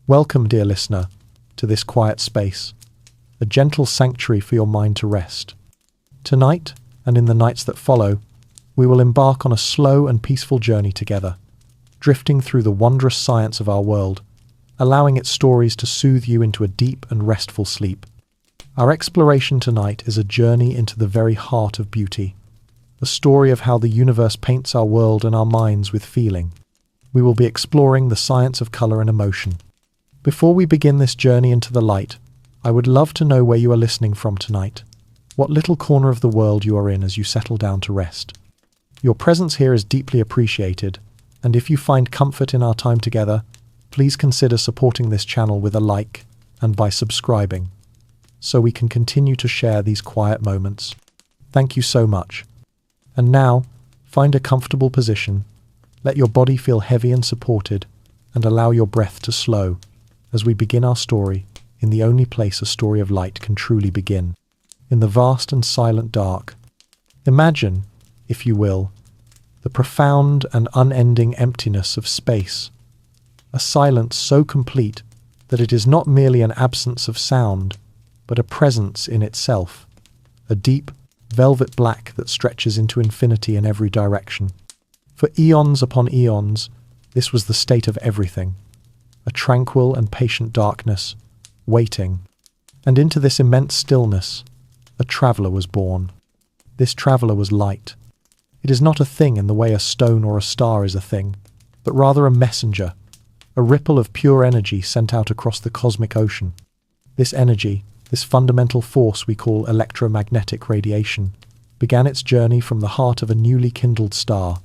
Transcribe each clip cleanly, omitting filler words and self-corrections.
Welcome, dear listener, to this quiet space, a gentle sanctuary for your mind to rest. Tonight, and in the nights that follow, we will embark on a slow and peaceful journey together, drifting through the wondrous science of our world, allowing its stories to soothe you into a deep and restful sleep. Our exploration tonight is a journey into the very heart of beauty, a story of how the universe paints our world and our minds with feeling. We will be exploring the science of color and emotion. Before we begin this journey into the light, I would love to know where you are listening from tonight, what little corner of the world you are in as you settle down to rest. Your presence here is deeply appreciated, and if you find comfort in our time together, please consider supporting this channel with a like and by subscribing, so we can continue to share these quiet moments. Thank you so much. And now, find a comfortable position, let your body feel heavy and supported, and allow your breath to slow as we begin our story in the only place a story of light can truly begin, in the vast and silent dark. Imagine, if you will, the profound and unending emptiness of space, a silence so complete that it is not merely an absence of sound, but a presence in itself, a deep, velvet black that stretches into infinity in every direction. For eons upon eons, this was the state of everything, a tranquil and patient darkness, waiting. And into this immense stillness, a traveller was born. This traveller was light. It is not a thing in the way a stone or a star is a thing, but rather a messenger, a ripple of pure energy sent out across the cosmic ocean. This energy, this fundamental force we call electromagnetic radiation, began its journey from the heart of a newly kindled star,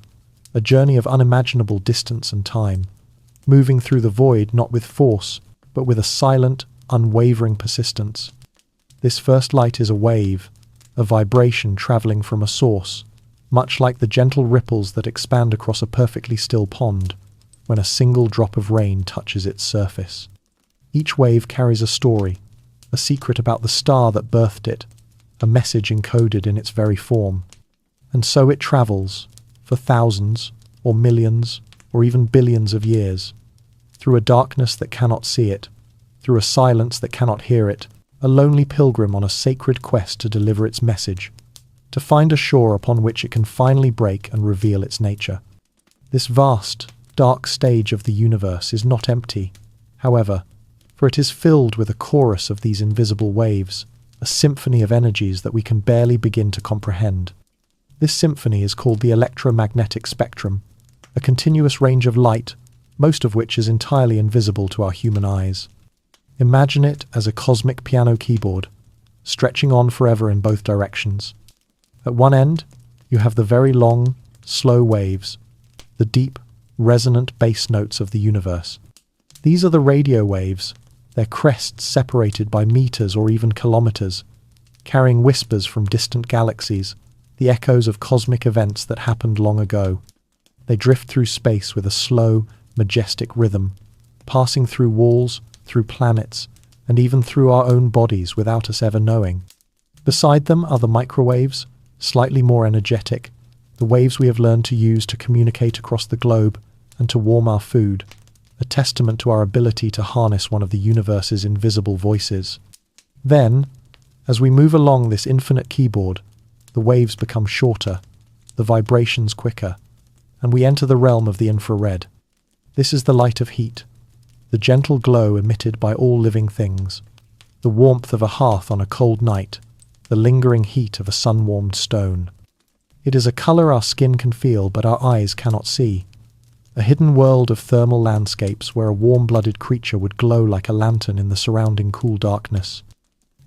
a journey of unimaginable distance and time, moving through the void not with force, but with a silent, unwavering persistence. This first light is a wave, a vibration travelling from a source, much like the gentle ripples that expand across a perfectly still pond when a single drop of rain touches its surface. Each wave carries a story, a secret about the star that birthed it, a message encoded in its very form. And so it travels, for thousands, or millions, or even billions of years, through a darkness that cannot see it, through a silence that cannot hear it, a lonely pilgrim on a sacred quest to deliver its message, to find a shore upon which it can finally break and reveal its nature. This vast, dark stage of the universe is not empty, however, for it is filled with a chorus of these invisible waves, a symphony of energies that we can barely begin to comprehend. This symphony is called the electromagnetic spectrum, a continuous range of light, most of which is entirely invisible to our human eyes. Imagine it as a cosmic piano keyboard, stretching on forever in both directions. At one end, you have the very long, slow waves, the deep, resonant bass notes of the universe. These are the radio waves, their crests separated by meters or even kilometers, carrying whispers from distant galaxies, the echoes of cosmic events that happened long ago. They drift through space with a slow, majestic rhythm, passing through walls, through planets, and even through our own bodies without us ever knowing. Beside them are the microwaves, slightly more energetic, the waves we have learned to use to communicate across the globe and to warm our food, a testament to our ability to harness one of the universe's invisible voices. Then, as we move along this infinite keyboard, the waves become shorter, the vibrations quicker, and we enter the realm of the infrared. This is the light of heat, the gentle glow emitted by all living things, the warmth of a hearth on a cold night, the lingering heat of a sun-warmed stone. It is a colour our skin can feel but our eyes cannot see, a hidden world of thermal landscapes where a warm-blooded creature would glow like a lantern in the surrounding cool darkness.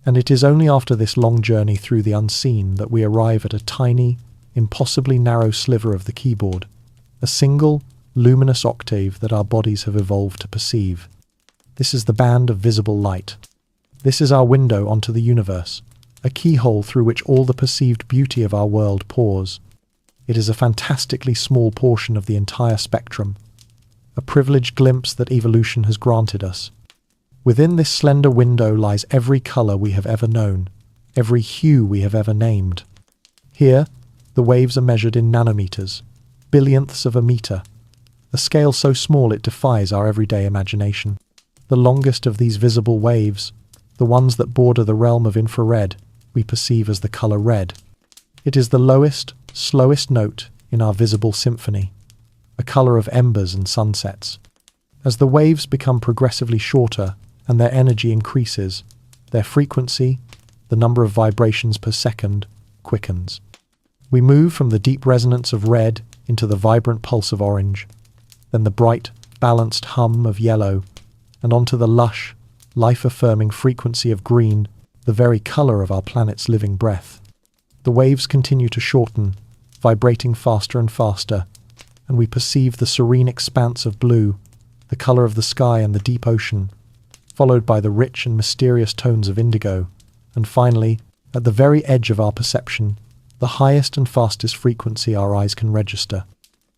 And it is only after this long journey through the unseen that we arrive at a tiny, impossibly narrow sliver of the keyboard, a single, luminous octave that our bodies have evolved to perceive. This is the band of visible light. This is our window onto the universe, a keyhole through which all the perceived beauty of our world pours. It is a fantastically small portion of the entire spectrum, a privileged glimpse that evolution has granted us. Within this slender window lies every colour we have ever known, every hue we have ever named. Here, the waves are measured in nanometers, billionths of a metre, a scale so small it defies our everyday imagination. The longest of these visible waves, the ones that border the realm of infrared, we perceive as the color red. It is the lowest, slowest note in our visible symphony, a color of embers and sunsets. As the waves become progressively shorter and their energy increases, their frequency, the number of vibrations per second, quickens. We move from the deep resonance of red into the vibrant pulse of orange, then the bright, balanced hum of yellow, and onto the lush, life-affirming frequency of green, the very color of our planet's living breath. The waves continue to shorten, vibrating faster and faster, and we perceive the serene expanse of blue, the color of the sky and the deep ocean, followed by the rich and mysterious tones of indigo, and finally, at the very edge of our perception, the highest and fastest frequency our eyes can register,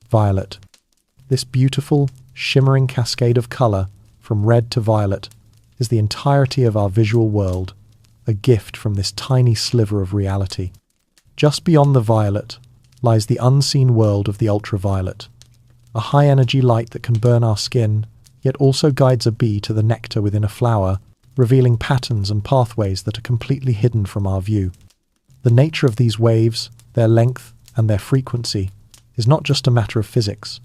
violet. This beautiful, shimmering cascade of color, from red to violet, is the entirety of our visual world, a gift from this tiny sliver of reality. Just beyond the violet lies the unseen world of the ultraviolet, a high-energy light that can burn our skin, yet also guides a bee to the nectar within a flower, revealing patterns and pathways that are completely hidden from our view. The nature of these waves, their length, and their frequency is not just a matter of physics.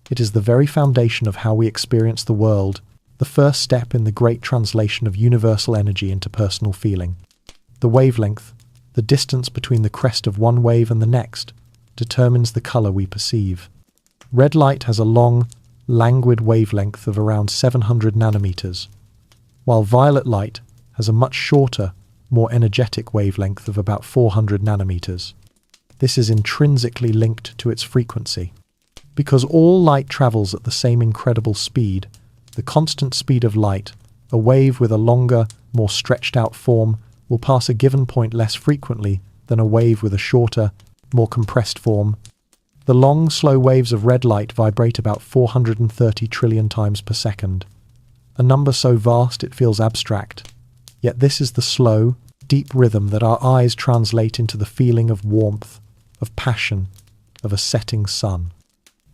It is the very foundation of how we experience the world, the first step in the great translation of universal energy into personal feeling. The wavelength, the distance between the crest of one wave and the next, determines the color we perceive. Red light has a long, languid wavelength of around 700 nanometers, while violet light has a much shorter, more energetic wavelength of about 400 nanometers. This is intrinsically linked to its frequency. Because all light travels at the same incredible speed, the constant speed of light, a wave with a longer, more stretched out form, will pass a given point less frequently than a wave with a shorter, more compressed form. The long, slow waves of red light vibrate about 430 trillion times per second, a number so vast it feels abstract. Yet this is the slow, deep rhythm that our eyes translate into the feeling of warmth, of passion, of a setting sun.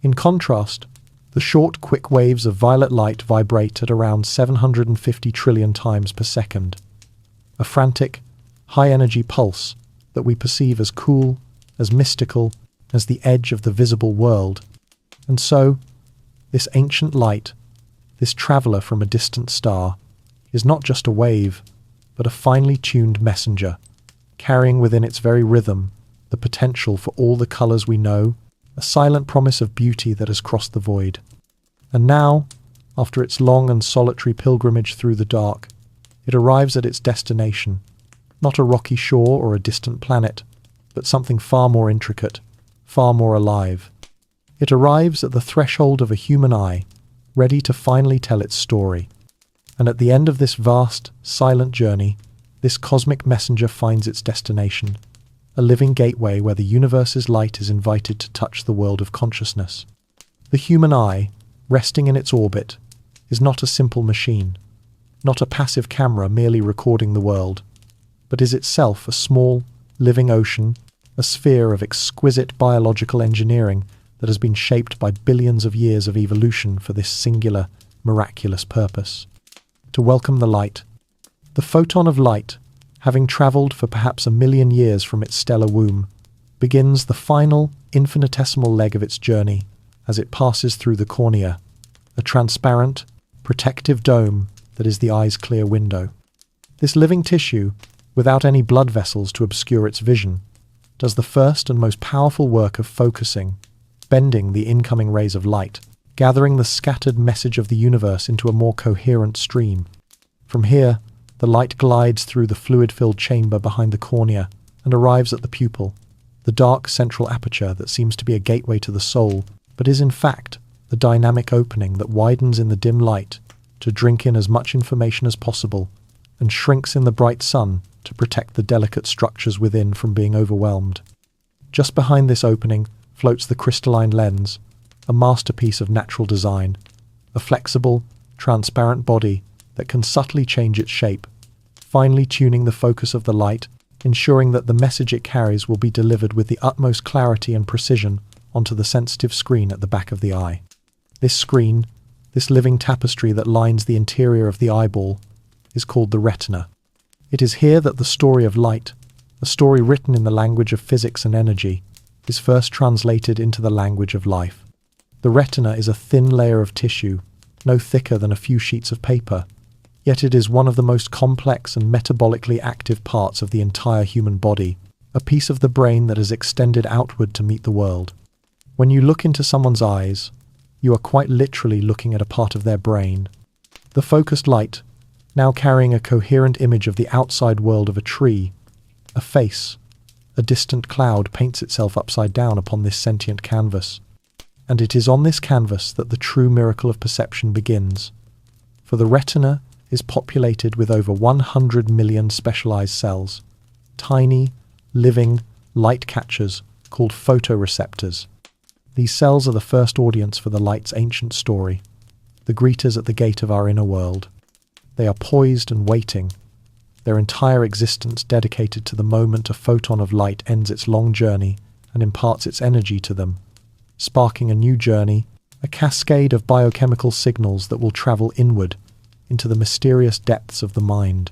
In contrast, the short, quick waves of violet light vibrate at around 750 trillion times per second, a frantic, high-energy pulse that we perceive as cool, as mystical, as the edge of the visible world. And so, this ancient light, this traveller from a distant star, is not just a wave, but a finely tuned messenger, carrying within its very rhythm the potential for all the colours we know, a silent promise of beauty that has crossed the void. And now, after its long and solitary pilgrimage through the dark, it arrives at its destination, not a rocky shore or a distant planet, but something far more intricate, far more alive. It arrives at the threshold of a human eye, ready to finally tell its story. And at the end of this vast, silent journey, this cosmic messenger finds its destination, a living gateway where the universe's light is invited to touch the world of consciousness. The human eye, resting in its orbit, is not a simple machine, not a passive camera merely recording the world, but is itself a small, living ocean, a sphere of exquisite biological engineering that has been shaped by billions of years of evolution for this singular, miraculous purpose: to welcome the light. The photon of light, having travelled for perhaps 1,000,000 years from its stellar womb, begins the final, infinitesimal leg of its journey as it passes through the cornea, a transparent, protective dome that is the eye's clear window. This living tissue, without any blood vessels to obscure its vision, does the first and most powerful work of focusing, bending the incoming rays of light, gathering the scattered message of the universe into a more coherent stream. From here, the light glides through the fluid-filled chamber behind the cornea and arrives at the pupil, the dark central aperture that seems to be a gateway to the soul, but is in fact the dynamic opening that widens in the dim light to drink in as much information as possible and shrinks in the bright sun to protect the delicate structures within from being overwhelmed. Just behind this opening floats the crystalline lens, a masterpiece of natural design, a flexible, transparent body that can subtly change its shape, finely tuning the focus of the light, ensuring that the message it carries will be delivered with the utmost clarity and precision onto the sensitive screen at the back of the eye. This screen, This living tapestry that lines the interior of the eyeball is called the retina. It is here that the story of light, a story written in the language of physics and energy, is first translated into the language of life. The retina is a thin layer of tissue, no thicker than a few sheets of paper, yet it is one of the most complex and metabolically active parts of the entire human body, a piece of the brain that has extended outward to meet the world. When you look into someone's eyes, you are quite literally looking at a part of their brain. The focused light, now carrying a coherent image of the outside world of a tree, a face, a distant cloud paints itself upside down upon this sentient canvas. And it is on this canvas that the true miracle of perception begins. For the retina is populated with over 100 million specialized cells, tiny, living light catchers called photoreceptors. These cells are the first audience for the light's ancient story, the greeters at the gate of our inner world. They are poised and waiting, their entire existence dedicated to the moment a photon of light ends its long journey and imparts its energy to them, sparking a new journey, a cascade of biochemical signals that will travel inward into the mysterious depths of the mind.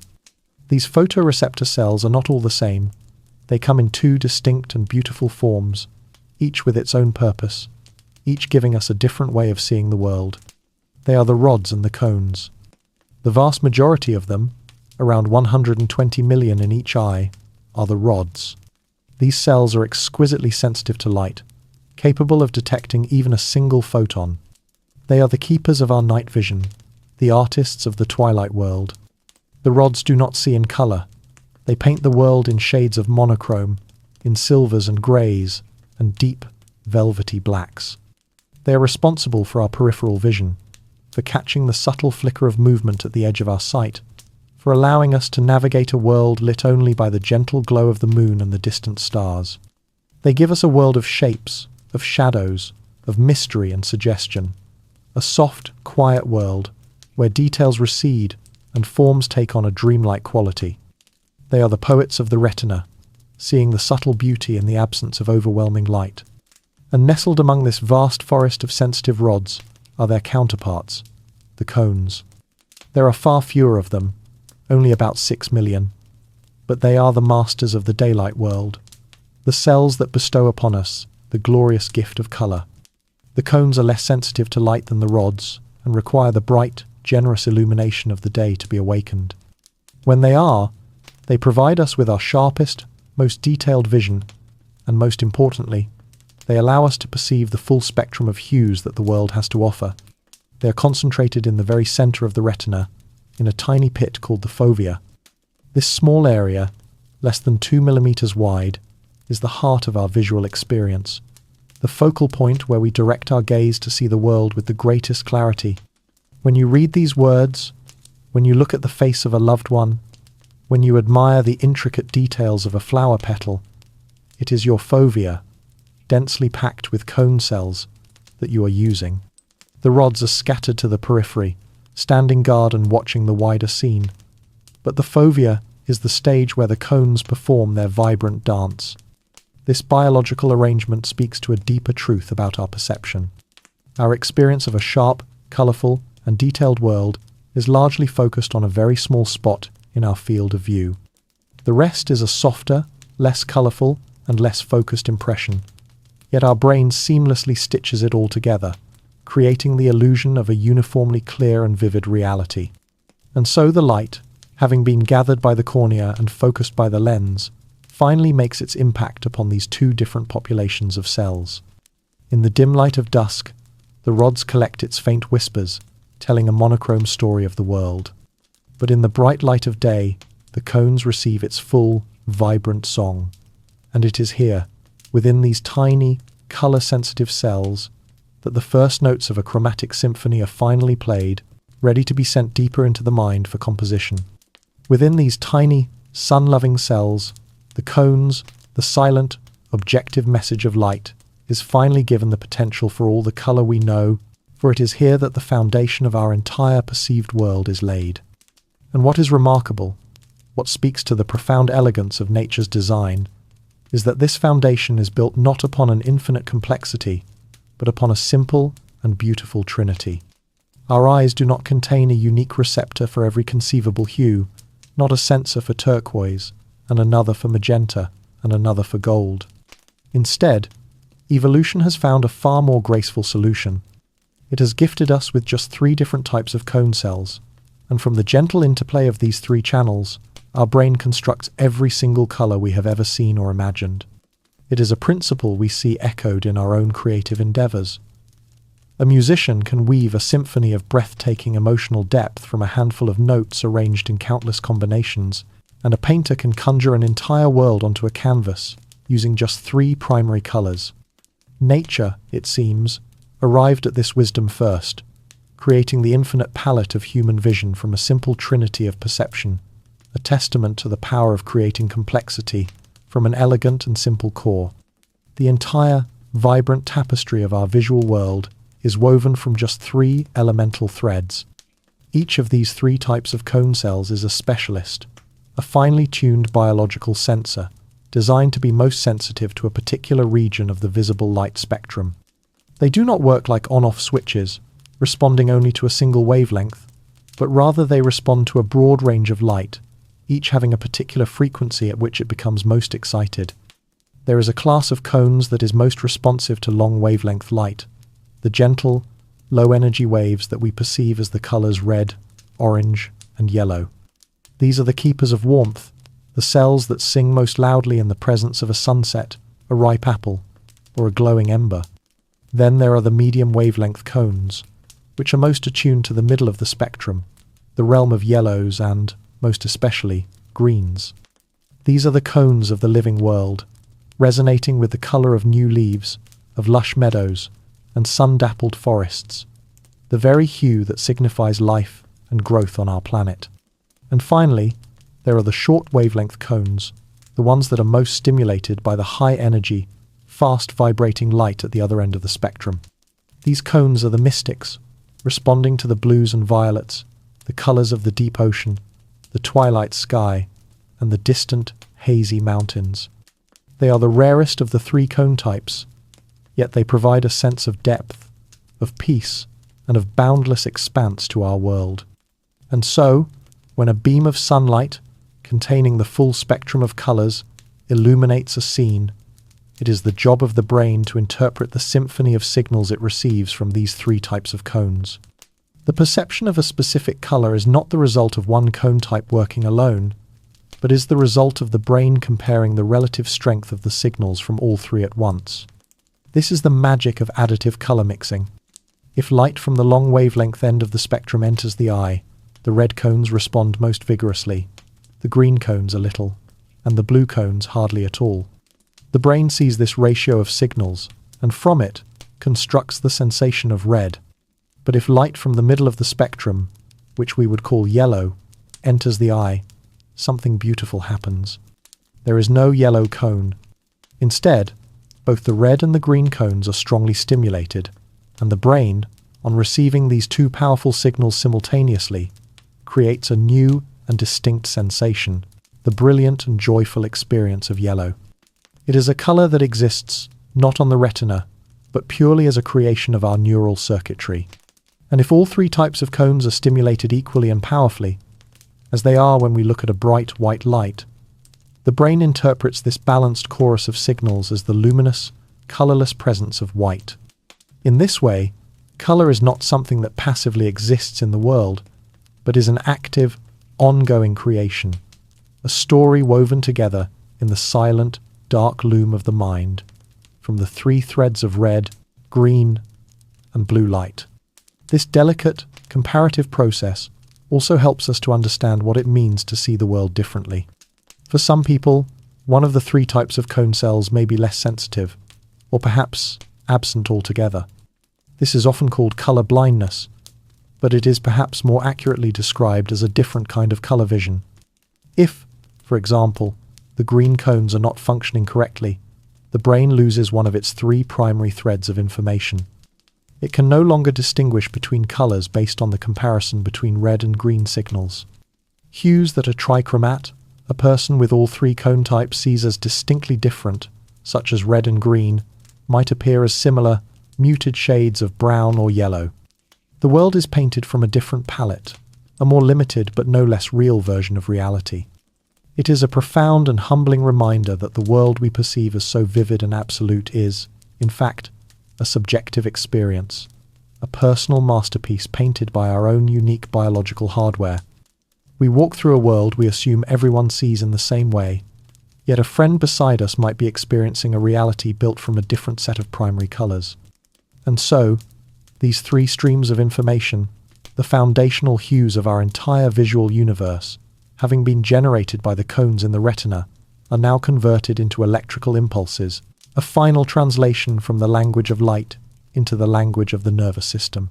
These photoreceptor cells are not all the same. They come in two distinct and beautiful forms, each with its own purpose, each giving us a different way of seeing the world. They are the rods and the cones. The vast majority of them, around 120 million in each eye, are the rods. These cells are exquisitely sensitive to light, capable of detecting even a single photon. They are the keepers of our night vision, the artists of the twilight world. The rods do not see in color. They paint the world in shades of monochrome, in silvers and greys, and deep, velvety blacks. They are responsible for our peripheral vision, for catching the subtle flicker of movement at the edge of our sight, for allowing us to navigate a world lit only by the gentle glow of the moon and the distant stars. They give us a world of shapes, of shadows, of mystery and suggestion, a soft, quiet world where details recede and forms take on a dreamlike quality. They are the poets of the retina, seeing the subtle beauty in the absence of overwhelming light. And nestled among this vast forest of sensitive rods are their counterparts, the cones. There are far fewer of them, only about 6 million, but they are the masters of the daylight world, the cells that bestow upon us the glorious gift of colour. The cones are less sensitive to light than the rods and require the bright, generous illumination of the day to be awakened. When they provide us with our sharpest, most detailed vision, and most importantly, they allow us to perceive the full spectrum of hues that the world has to offer. They are concentrated in the very center of the retina, in a tiny pit called the fovea. This small area, less than 2 millimeters wide, is the heart of our visual experience, the focal point where we direct our gaze to see the world with the greatest clarity. When you read these words, when you look at the face of a loved one, when you admire the intricate details of a flower petal, it is your fovea, densely packed with cone cells, that you are using. The rods are scattered to the periphery, standing guard and watching the wider scene. But the fovea is the stage where the cones perform their vibrant dance. This biological arrangement speaks to a deeper truth about our perception. Our experience of a sharp, colourful, and detailed world is largely focused on a very small spot in our field of view. The rest is a softer, less colourful, and less focused impression. Yet our brain seamlessly stitches it all together, creating the illusion of a uniformly clear and vivid reality. And so the light, having been gathered by the cornea and focused by the lens, finally makes its impact upon these two different populations of cells. In the dim light of dusk, the rods collect its faint whispers, telling a monochrome story of the world. But in the bright light of day, the cones receive its full, vibrant song. And it is here, within these tiny, colour-sensitive cells, that the first notes of a chromatic symphony are finally played, ready to be sent deeper into the mind for composition. Within these tiny, sun-loving cells, the cones, the silent, objective message of light, is finally given the potential for all the colour we know, for it is here that the foundation of our entire perceived world is laid. And what is remarkable, what speaks to the profound elegance of nature's design, is that this foundation is built not upon an infinite complexity, but upon a simple and beautiful trinity. Our eyes do not contain a unique receptor for every conceivable hue, not a sensor for turquoise, and another for magenta, and another for gold. Instead, evolution has found a far more graceful solution. It has gifted us with just 3 different types of cone cells, and from the gentle interplay of these 3 channels, our brain constructs every single color we have ever seen or imagined. It is a principle we see echoed in our own creative endeavors. A musician can weave a symphony of breathtaking emotional depth from a handful of notes arranged in countless combinations, and a painter can conjure an entire world onto a canvas using just 3 primary colors. Nature, it seems, arrived at this wisdom first, creating the infinite palette of human vision from a simple trinity of perception, a testament to the power of creating complexity from an elegant and simple core. The entire, vibrant tapestry of our visual world is woven from just 3 elemental threads. Each of these 3 types of cone cells is a specialist, a finely tuned biological sensor, designed to be most sensitive to a particular region of the visible light spectrum. They do not work like on-off switches, responding only to a single wavelength, but rather they respond to a broad range of light, each having a particular frequency at which it becomes most excited. There is a class of cones that is most responsive to long wavelength light, the gentle, low-energy waves that we perceive as the colors red, orange, and yellow. These are the keepers of warmth, the cells that sing most loudly in the presence of a sunset, a ripe apple, or a glowing ember. Then there are the medium wavelength cones, which are most attuned to the middle of the spectrum, the realm of yellows and, most especially, greens. These are the cones of the living world, resonating with the color of new leaves, of lush meadows, and sun-dappled forests, the very hue that signifies life and growth on our planet. And finally, there are the short wavelength cones, the ones that are most stimulated by the high-energy, fast-vibrating light at the other end of the spectrum. These cones are the mystics, responding to the blues and violets, the colors of the deep ocean, the twilight sky, and the distant, hazy mountains. They are the rarest of the 3 cone types, yet they provide a sense of depth, of peace, and of boundless expanse to our world. And so, when a beam of sunlight, containing the full spectrum of colors, illuminates a scene, it is the job of the brain to interpret the symphony of signals it receives from these 3 types of cones. The perception of a specific color is not the result of one cone type working alone, but is the result of the brain comparing the relative strength of the signals from all 3 at once. This is the magic of additive color mixing. If light from the long wavelength end of the spectrum enters the eye, the red cones respond most vigorously, the green cones a little, and the blue cones hardly at all. The brain sees this ratio of signals, and from it, constructs the sensation of red. But if light from the middle of the spectrum, which we would call yellow, enters the eye, something beautiful happens. There is no yellow cone. Instead, both the red and the green cones are strongly stimulated, and the brain, on receiving these 2 powerful signals simultaneously, creates a new and distinct sensation, the brilliant and joyful experience of yellow. It is a color that exists not on the retina, but purely as a creation of our neural circuitry. And if all 3 types of cones are stimulated equally and powerfully, as they are when we look at a bright white light, the brain interprets this balanced chorus of signals as the luminous, colorless presence of white. In this way, color is not something that passively exists in the world, but is an active, ongoing creation, a story woven together in the silent, dark loom of the mind, from the 3 threads of red, green, and blue light. This delicate, comparative process also helps us to understand what it means to see the world differently. For some people, one of the 3 types of cone cells may be less sensitive, or perhaps absent altogether. This is often called color blindness, but it is perhaps more accurately described as a different kind of color vision. If, for example, the green cones are not functioning correctly, the brain loses one of its 3 primary threads of information. It can no longer distinguish between colors based on the comparison between red and green signals. Hues that are trichromat, a person with all 3 cone types sees as distinctly different, such as red and green, might appear as similar, muted shades of brown or yellow. The world is painted from a different palette, a more limited but no less real version of reality. It is a profound and humbling reminder that the world we perceive as so vivid and absolute is, in fact, a subjective experience, a personal masterpiece painted by our own unique biological hardware. We walk through a world we assume everyone sees in the same way, yet a friend beside us might be experiencing a reality built from a different set of primary colors. And so, these three streams of information, the foundational hues of our entire visual universe, having been generated by the cones in the retina, are now converted into electrical impulses, a final translation from the language of light into the language of the nervous system.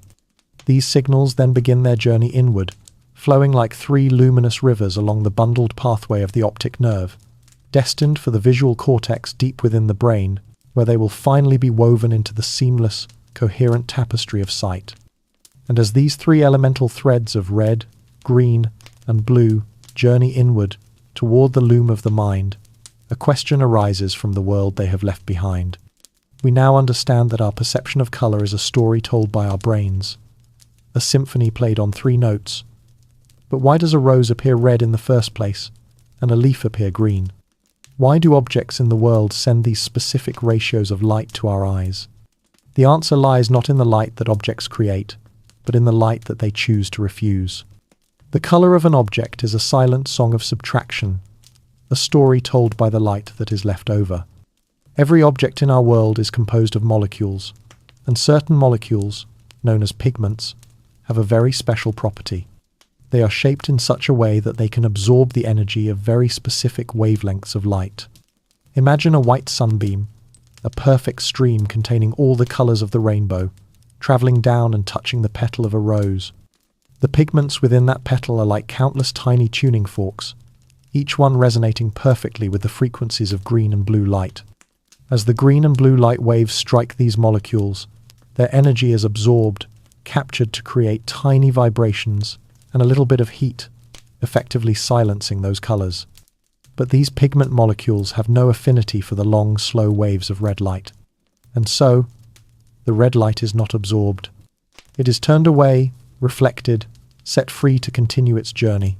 These signals then begin their journey inward, flowing like three luminous rivers along the bundled pathway of the optic nerve, destined for the visual cortex deep within the brain, where they will finally be woven into the seamless, coherent tapestry of sight. And as these three elemental threads of red, green, and blue journey inward toward the loom of the mind, a question arises from the world they have left behind. We now understand that our perception of color is a story told by our brains, a symphony played on three notes. But why does a rose appear red in the first place, and a leaf appear green? Why do objects in the world send these specific ratios of light to our eyes? The answer lies not in the light that objects create, but in the light that they choose to refuse. The color of an object is a silent song of subtraction, a story told by the light that is left over. Every object in our world is composed of molecules, and certain molecules, known as pigments, have a very special property. They are shaped in such a way that they can absorb the energy of very specific wavelengths of light. Imagine a white sunbeam, a perfect stream containing all the colors of the rainbow, traveling down and touching the petal of a rose. The pigments within that petal are like countless tiny tuning forks, each one resonating perfectly with the frequencies of green and blue light. As the green and blue light waves strike these molecules, their energy is absorbed, captured to create tiny vibrations and a little bit of heat, effectively silencing those colors. But these pigment molecules have no affinity for the long, slow waves of red light. And so, the red light is not absorbed. It is turned away, reflected, set free to continue its journey.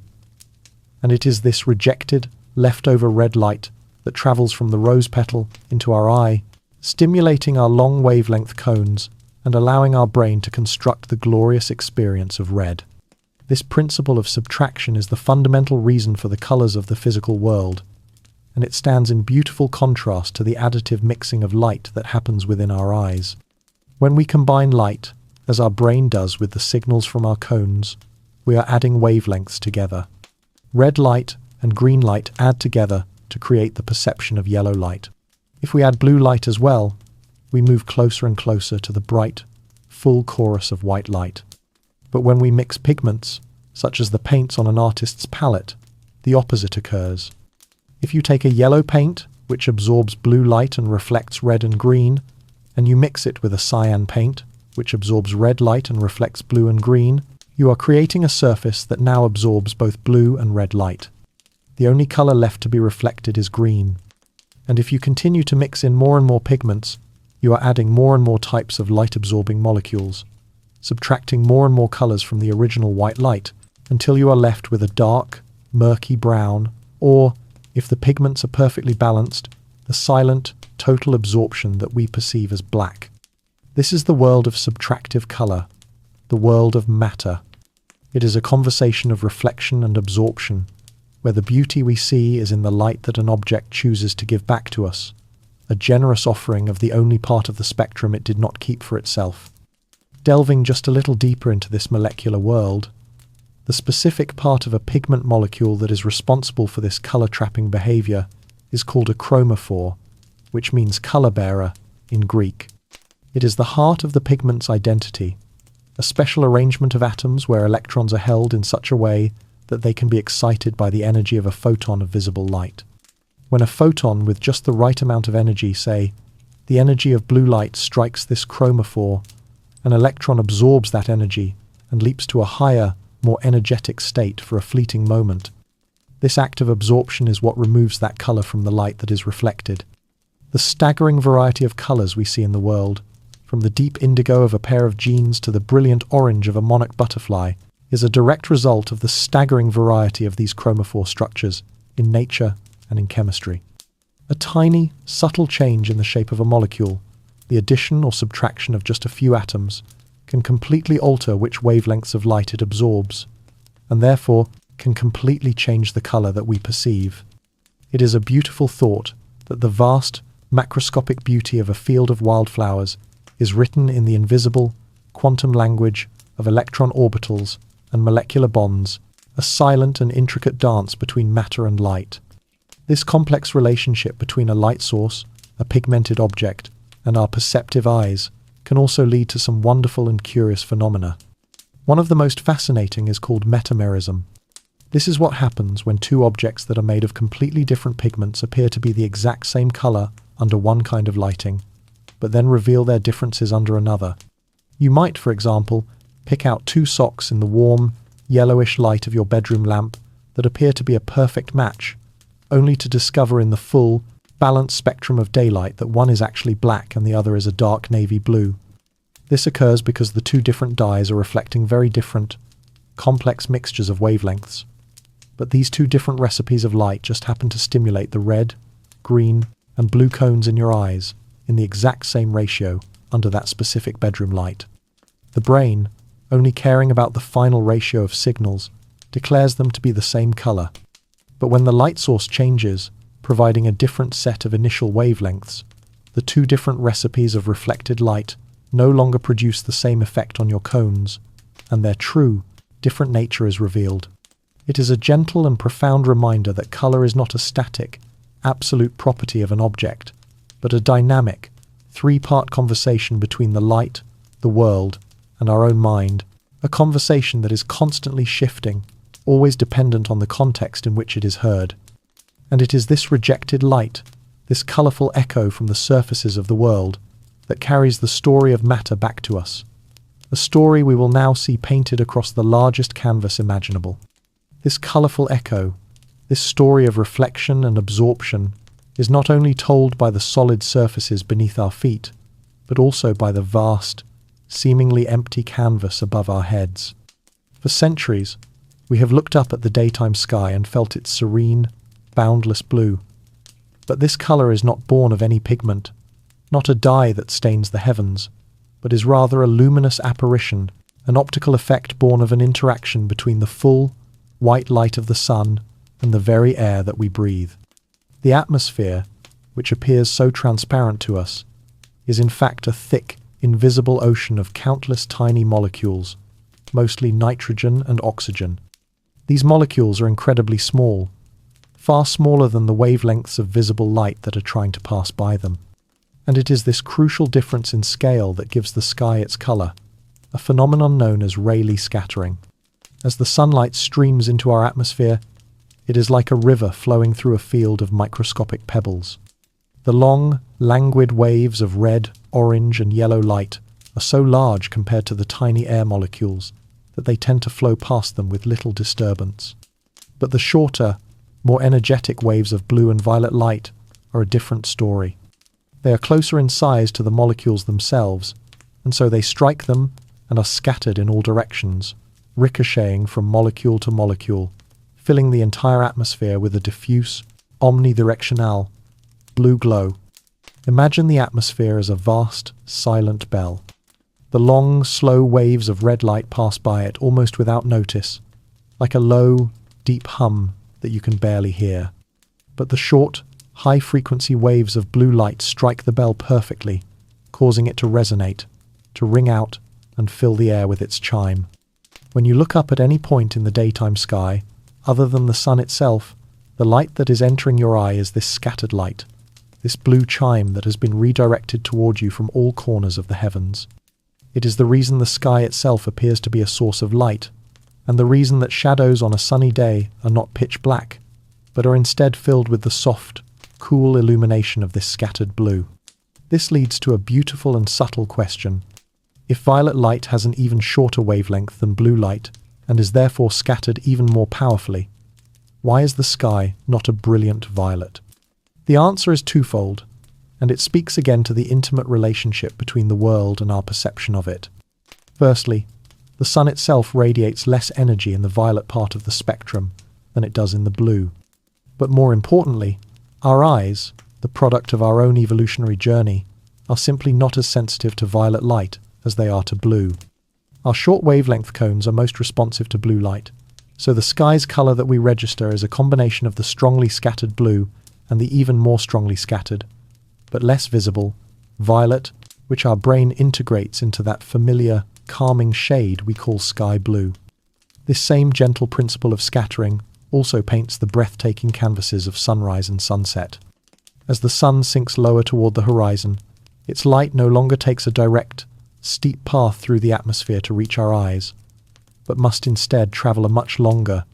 And it is this rejected, leftover red light that travels from the rose petal into our eye, stimulating our long wavelength cones and allowing our brain to construct the glorious experience of red. This principle of subtraction is the fundamental reason for the colors of the physical world, and it stands in beautiful contrast to the additive mixing of light that happens within our eyes. When we combine light, as our brain does with the signals from our cones, we are adding wavelengths together. Red light and green light add together to create the perception of yellow light. If we add blue light as well, we move closer and closer to the bright, full chorus of white light. But when we mix pigments, such as the paints on an artist's palette, the opposite occurs. If you take a yellow paint, which absorbs blue light and reflects red and green, and you mix it with a cyan paint, which absorbs red light and reflects blue and green, you are creating a surface that now absorbs both blue and red light. The only color left to be reflected is green. And if you continue to mix in more and more pigments, you are adding more and more types of light-absorbing molecules, subtracting more and more colors from the original white light, until you are left with a dark, murky brown, or, if the pigments are perfectly balanced, the silent, total absorption that we perceive as black. This is the world of subtractive color, the world of matter. It is a conversation of reflection and absorption, where the beauty we see is in the light that an object chooses to give back to us, a generous offering of the only part of the spectrum it did not keep for itself. Delving just a little deeper into this molecular world, the specific part of a pigment molecule that is responsible for this color-trapping behavior is called a chromophore, which means color-bearer in Greek. It is the heart of the pigment's identity, a special arrangement of atoms where electrons are held in such a way that they can be excited by the energy of a photon of visible light. When a photon with just the right amount of energy, say, the energy of blue light, strikes this chromophore, an electron absorbs that energy and leaps to a higher, more energetic state for a fleeting moment. This act of absorption is what removes that color from the light that is reflected. The staggering variety of colors we see in the world, from the deep indigo of a pair of jeans to the brilliant orange of a monarch butterfly, is a direct result of the staggering variety of these chromophore structures in nature and in chemistry. A tiny, subtle change in the shape of a molecule, the addition or subtraction of just a few atoms, can completely alter which wavelengths of light it absorbs, and therefore can completely change the color that we perceive. It is a beautiful thought that the vast, macroscopic beauty of a field of wildflowers is written in the invisible, quantum language of electron orbitals and molecular bonds, a silent and intricate dance between matter and light. This complex relationship between a light source, a pigmented object, and our perceptive eyes can also lead to some wonderful and curious phenomena. One of the most fascinating is called metamerism. This is what happens when two objects that are made of completely different pigments appear to be the exact same color under one kind of lighting, but then reveal their differences under another. You might, for example, pick out two socks in the warm, yellowish light of your bedroom lamp that appear to be a perfect match, only to discover in the full, balanced spectrum of daylight that one is actually black and the other is a dark navy blue. This occurs because the two different dyes are reflecting very different, complex mixtures of wavelengths. But these two different recipes of light just happen to stimulate the red, green, and blue cones in your eyes in the exact same ratio under that specific bedroom light. The brain, only caring about the final ratio of signals, declares them to be the same color. But when the light source changes, providing a different set of initial wavelengths, the two different recipes of reflected light no longer produce the same effect on your cones, and their true, different nature is revealed. It is a gentle and profound reminder that color is not a static, absolute property of an object, but a dynamic, three-part conversation between the light, the world, and our own mind, a conversation that is constantly shifting, always dependent on the context in which it is heard. And it is this rejected light, this colourful echo from the surfaces of the world, that carries the story of matter back to us, a story we will now see painted across the largest canvas imaginable. This colourful echo, this story of reflection and absorption, is not only told by the solid surfaces beneath our feet, but also by the vast, seemingly empty canvas above our heads. For centuries, we have looked up at the daytime sky and felt its serene, boundless blue. But this colour is not born of any pigment, not a dye that stains the heavens, but is rather a luminous apparition, an optical effect born of an interaction between the full, white light of the sun and the very air that we breathe. The atmosphere, which appears so transparent to us, is in fact a thick, invisible ocean of countless tiny molecules, mostly nitrogen and oxygen. These molecules are incredibly small, far smaller than the wavelengths of visible light that are trying to pass by them. And it is this crucial difference in scale that gives the sky its colour, a phenomenon known as Rayleigh scattering. As the sunlight streams into our atmosphere, it is like a river flowing through a field of microscopic pebbles. The long, languid waves of red, orange, and yellow light are so large compared to the tiny air molecules that they tend to flow past them with little disturbance. But the shorter, more energetic waves of blue and violet light are a different story. They are closer in size to the molecules themselves, and so they strike them and are scattered in all directions, ricocheting from molecule to molecule, filling the entire atmosphere with a diffuse, omnidirectional, blue glow. Imagine the atmosphere as a vast, silent bell. The long, slow waves of red light pass by it almost without notice, like a low, deep hum that you can barely hear. But the short, high-frequency waves of blue light strike the bell perfectly, causing it to resonate, to ring out and fill the air with its chime. When you look up at any point in the daytime sky, other than the sun itself, the light that is entering your eye is this scattered light, this blue chime that has been redirected toward you from all corners of the heavens. It is the reason the sky itself appears to be a source of light, and the reason that shadows on a sunny day are not pitch black, but are instead filled with the soft, cool illumination of this scattered blue. This leads to a beautiful and subtle question. If violet light has an even shorter wavelength than blue light, and is therefore scattered even more powerfully, why is the sky not a brilliant violet? The answer is twofold. and it speaks again to the intimate relationship between the world and our perception of it. Firstly, the sun itself radiates less energy in the violet part of the spectrum than it does in the blue. But more importantly, our eyes, the product of our own evolutionary journey, are simply not as sensitive to violet light as they are to blue. Our short wavelength cones are most responsive to blue light, so the sky's colour that we register is a combination of the strongly scattered blue and the even more strongly scattered, but less visible, violet, which our brain integrates into that familiar, calming shade we call sky blue. This same gentle principle of scattering also paints the breathtaking canvases of sunrise and sunset. As the sun sinks lower toward the horizon, its light no longer takes a direct, steep path through the atmosphere to reach our eyes, but must instead travel a much longer,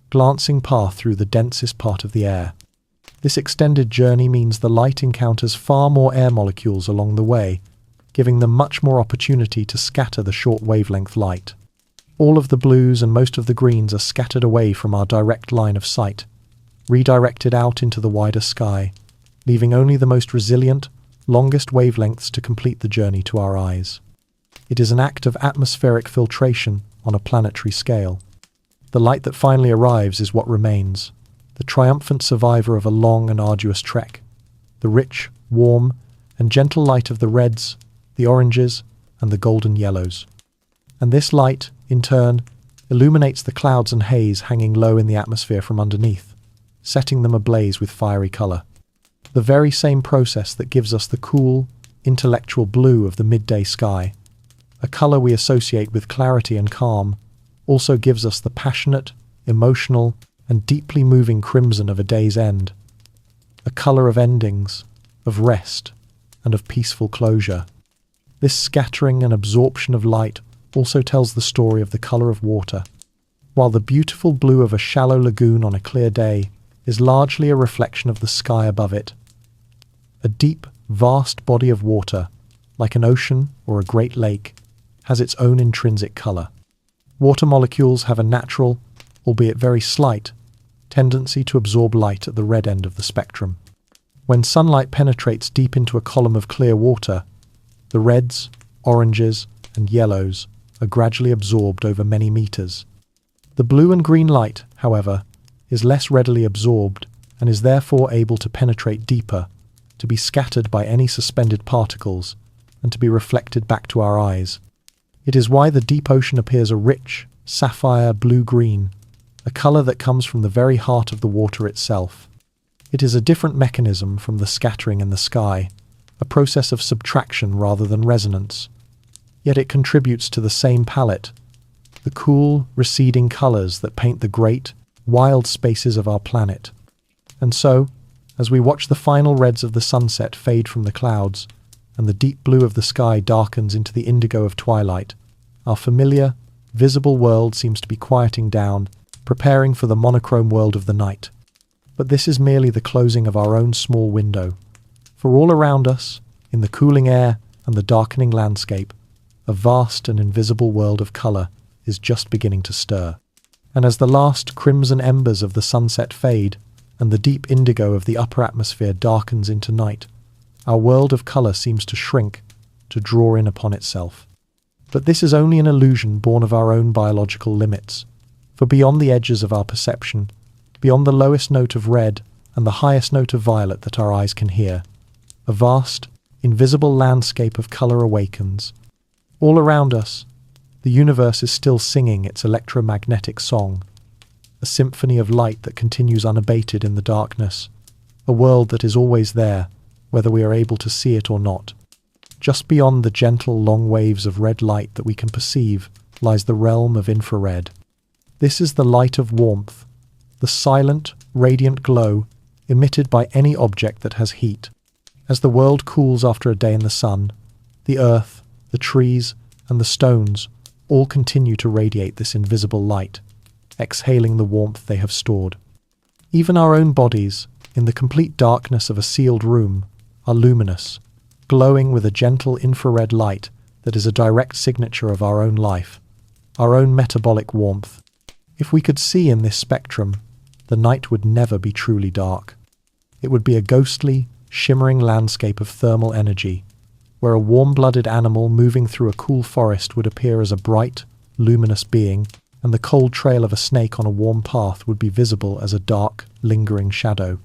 glancing path through the densest part of the air. This extended journey means the light encounters far more air molecules along the way, giving them much more opportunity to scatter the short wavelength light. All of the blues and most of the greens are scattered away from our direct line of sight, redirected out into the wider sky, leaving only the most resilient, longest wavelengths to complete the journey to our eyes. It is an act of atmospheric filtration on a planetary scale. The light that finally arrives is what remains, the triumphant survivor of a long and arduous trek, the rich, warm, and gentle light of the reds, the oranges, and the golden yellows. And this light, in turn, illuminates the clouds and haze hanging low in the atmosphere from underneath, setting them ablaze with fiery colour. The very same process that gives us the cool, intellectual blue of the midday sky, a colour we associate with clarity and calm, also gives us the passionate, emotional, and deeply moving crimson of a day's end, a colour of endings, of rest, and of peaceful closure. This scattering and absorption of light also tells the story of the colour of water. While the beautiful blue of a shallow lagoon on a clear day is largely a reflection of the sky above it, a deep, vast body of water, like an ocean or a great lake, has its own intrinsic colour. Water molecules have a natural, albeit very slight, tendency to absorb light at the red end of the spectrum. When sunlight penetrates deep into a column of clear water, the reds, oranges, and yellows are gradually absorbed over many meters. The blue and green light, however, is less readily absorbed and is therefore able to penetrate deeper, to be scattered by any suspended particles, and to be reflected back to our eyes. It is why the deep ocean appears a rich, sapphire blue-green, a colour that comes from the very heart of the water itself. It is a different mechanism from the scattering in the sky, a process of subtraction rather than resonance. Yet it contributes to the same palette, the cool, receding colours that paint the great, wild spaces of our planet. And so, as we watch the final reds of the sunset fade from the clouds, and the deep blue of the sky darkens into the indigo of twilight, our familiar, visible world seems to be quieting down, preparing for the monochrome world of the night. But this is merely the closing of our own small window. For all around us, in the cooling air and the darkening landscape, a vast and invisible world of colour is just beginning to stir. And as the last crimson embers of the sunset fade, and the deep indigo of the upper atmosphere darkens into night, our world of colour seems to shrink, to draw in upon itself. But this is only an illusion born of our own biological limits, for beyond the edges of our perception, beyond the lowest note of red and the highest note of violet that our eyes can hear, a vast, invisible landscape of colour awakens. All around us, the universe is still singing its electromagnetic song, a symphony of light that continues unabated in the darkness, a world that is always there, whether we are able to see it or not. Just beyond the gentle, long waves of red light that we can perceive lies the realm of infrared. This is the light of warmth, the silent, radiant glow emitted by any object that has heat. As the world cools after a day in the sun, the earth, the trees, and the stones all continue to radiate this invisible light, exhaling the warmth they have stored. Even our own bodies, in the complete darkness of a sealed room, are luminous, glowing with a gentle infrared light that is a direct signature of our own life, our own metabolic warmth. If we could see in this spectrum, the night would never be truly dark. It would be a ghostly, shimmering landscape of thermal energy, where a warm-blooded animal moving through a cool forest would appear as a bright, luminous being, and the cold trail of a snake on a warm path would be visible as a dark, lingering shadow.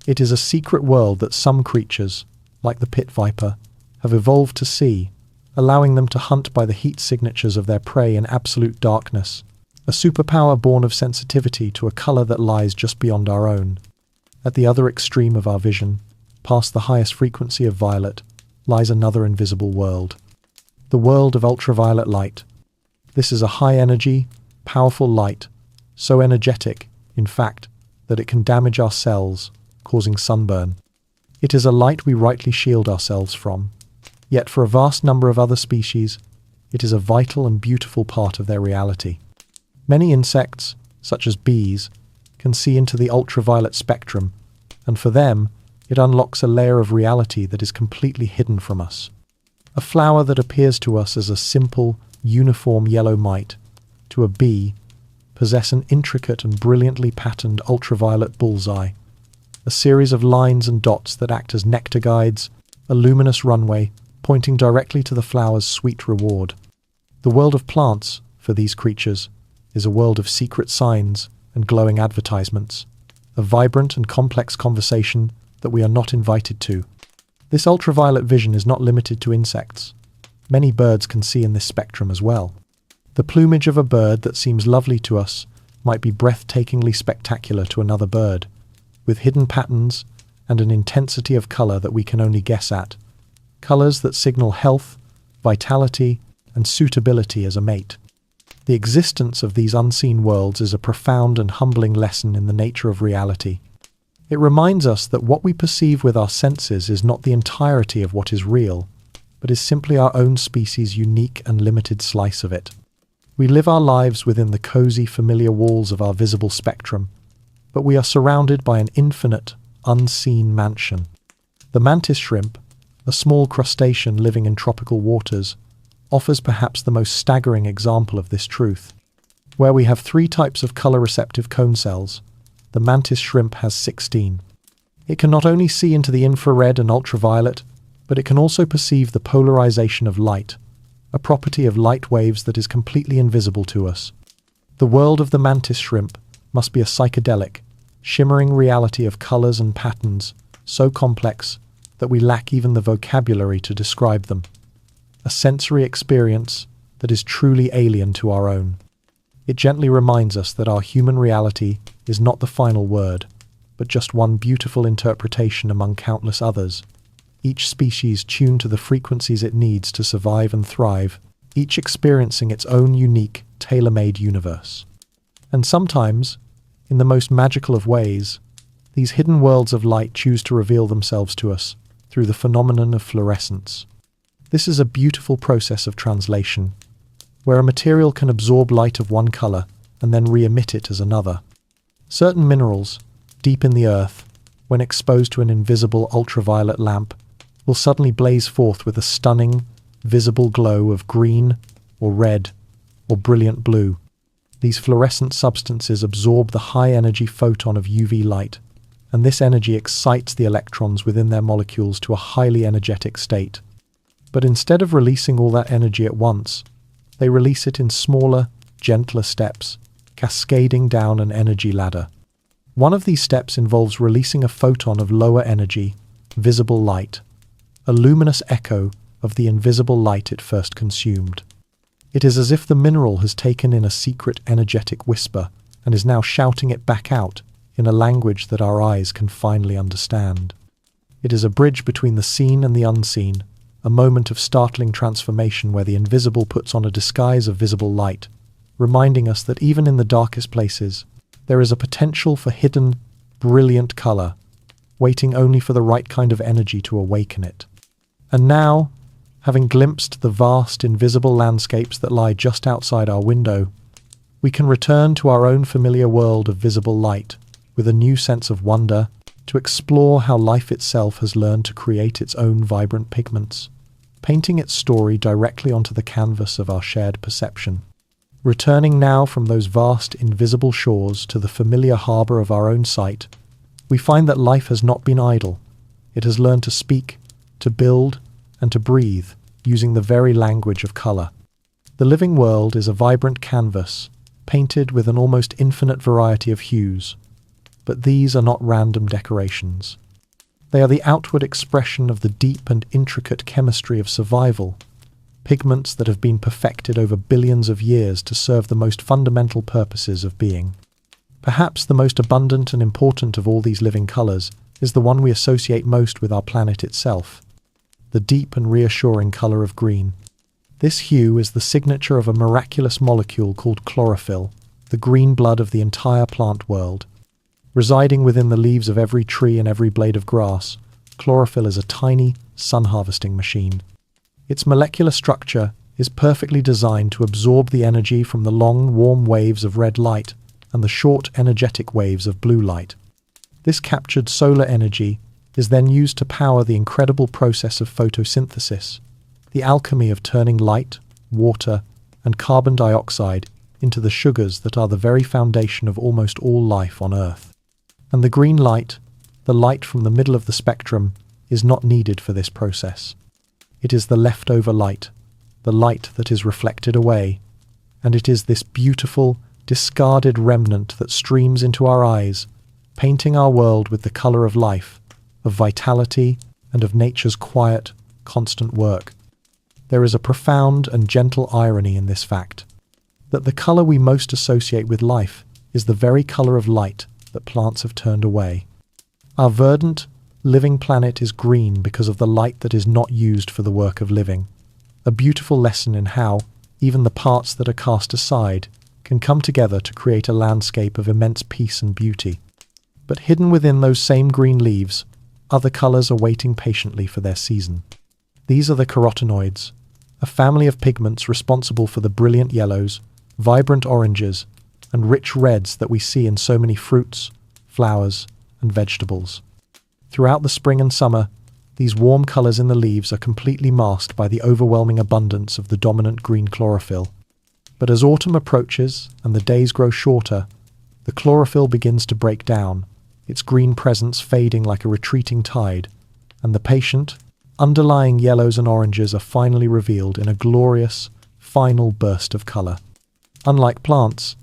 It is a secret world that some creatures, like the pit viper, have evolved to see, allowing them to hunt by the heat signatures of their prey in absolute darkness, a superpower born of sensitivity to a color that lies just beyond our own. At the other extreme of our vision, past the highest frequency of violet, lies another invisible world. The world of ultraviolet light. This is a high-energy, powerful light, so energetic, in fact, that it can damage our cells, causing sunburn. It is a light we rightly shield ourselves from. Yet for a vast number of other species, it is a vital and beautiful part of their reality. Many insects, such as bees, can see into the ultraviolet spectrum, and for them, it unlocks a layer of reality that is completely hidden from us. A flower that appears to us as a simple, uniform yellow might, to a bee, possess an intricate and brilliantly patterned ultraviolet bullseye, a series of lines and dots that act as nectar guides, a luminous runway pointing directly to the flower's sweet reward. The world of plants, for these creatures, is a world of secret signs and glowing advertisements, a vibrant and complex conversation that we are not invited to. This ultraviolet vision is not limited to insects. Many birds can see in this spectrum as well. The plumage of a bird that seems lovely to us might be breathtakingly spectacular to another bird, with hidden patterns and an intensity of color that we can only guess at. Colors that signal health, vitality, and suitability as a mate. The existence of these unseen worlds is a profound and humbling lesson in the nature of reality. It reminds us that what we perceive with our senses is not the entirety of what is real, but is simply our own species' unique and limited slice of it. We live our lives within the cozy, familiar walls of our visible spectrum, but we are surrounded by an infinite, unseen mansion. The mantis shrimp, a small crustacean living in tropical waters, offers perhaps the most staggering example of this truth. Where we have 3 types of color-receptive cone cells, the mantis shrimp has 16. It can not only see into the infrared and ultraviolet, but it can also perceive the polarization of light, a property of light waves that is completely invisible to us. The world of the mantis shrimp must be a psychedelic, shimmering reality of colors and patterns, so complex that we lack even the vocabulary to describe them. A sensory experience that is truly alien to our own. It gently reminds us that our human reality is not the final word, but just one beautiful interpretation among countless others, each species tuned to the frequencies it needs to survive and thrive, each experiencing its own unique, tailor-made universe. And sometimes, in the most magical of ways, these hidden worlds of light choose to reveal themselves to us through the phenomenon of fluorescence. This is a beautiful process of translation, where a material can absorb light of one color and then re-emit it as another. Certain minerals, deep in the earth, when exposed to an invisible ultraviolet lamp, will suddenly blaze forth with a stunning, visible glow of green, or red, or brilliant blue. These fluorescent substances absorb the high-energy photon of UV light, and this energy excites the electrons within their molecules to a highly energetic state. But instead of releasing all that energy at once, they release it in smaller, gentler steps, cascading down an energy ladder. One of these steps involves releasing a photon of lower energy, visible light, a luminous echo of the invisible light it first consumed. It is as if the mineral has taken in a secret energetic whisper and is now shouting it back out in a language that our eyes can finally understand. It is a bridge between the seen and the unseen, a moment of startling transformation where the invisible puts on a disguise of visible light, reminding us that even in the darkest places, there is a potential for hidden, brilliant color, waiting only for the right kind of energy to awaken it. And now, having glimpsed the vast, invisible landscapes that lie just outside our window, we can return to our own familiar world of visible light with a new sense of wonder, to explore how life itself has learned to create its own vibrant pigments, painting its story directly onto the canvas of our shared perception. Returning now from those vast, invisible shores to the familiar harbor of our own sight, we find that life has not been idle, It has learned to speak, to build, and to breathe, using the very language of color. The living world is a vibrant canvas, painted with an almost infinite variety of hues. But these are not random decorations. They are the outward expression of the deep and intricate chemistry of survival, pigments that have been perfected over billions of years to serve the most fundamental purposes of being. Perhaps the most abundant and important of all these living colors is the one we associate most with our planet itself, the deep and reassuring color of green. This hue is the signature of a miraculous molecule called chlorophyll, the green blood of the entire plant world. Residing within the leaves of every tree and every blade of grass, chlorophyll is a tiny, sun-harvesting machine. Its molecular structure is perfectly designed to absorb the energy from the long, warm waves of red light and the short, energetic waves of blue light. This captured solar energy is then used to power the incredible process of photosynthesis, the alchemy of turning light, water, and carbon dioxide into the sugars that are the very foundation of almost all life on Earth. And the green light, the light from the middle of the spectrum, is not needed for this process. It is the leftover light, the light that is reflected away, and it is this beautiful, discarded remnant that streams into our eyes, painting our world with the color of life, of vitality, and of nature's quiet, constant work. There is a profound and gentle irony in this fact, that the color we most associate with life is the very color of light that plants have turned away. Our verdant, living planet is green because of the light that is not used for the work of living, a beautiful lesson in how, even the parts that are cast aside, can come together to create a landscape of immense peace and beauty. But hidden within those same green leaves, other colors are waiting patiently for their season. These are the carotenoids, a family of pigments responsible for the brilliant yellows, vibrant oranges, and rich reds that we see in so many fruits, flowers, and vegetables. Throughout the spring and summer, these warm colors in the leaves are completely masked by the overwhelming abundance of the dominant green chlorophyll. But as autumn approaches and the days grow shorter, the chlorophyll begins to break down, its green presence fading like a retreating tide, and the patient, underlying yellows and oranges are finally revealed in a glorious, final burst of color. Unlike plants,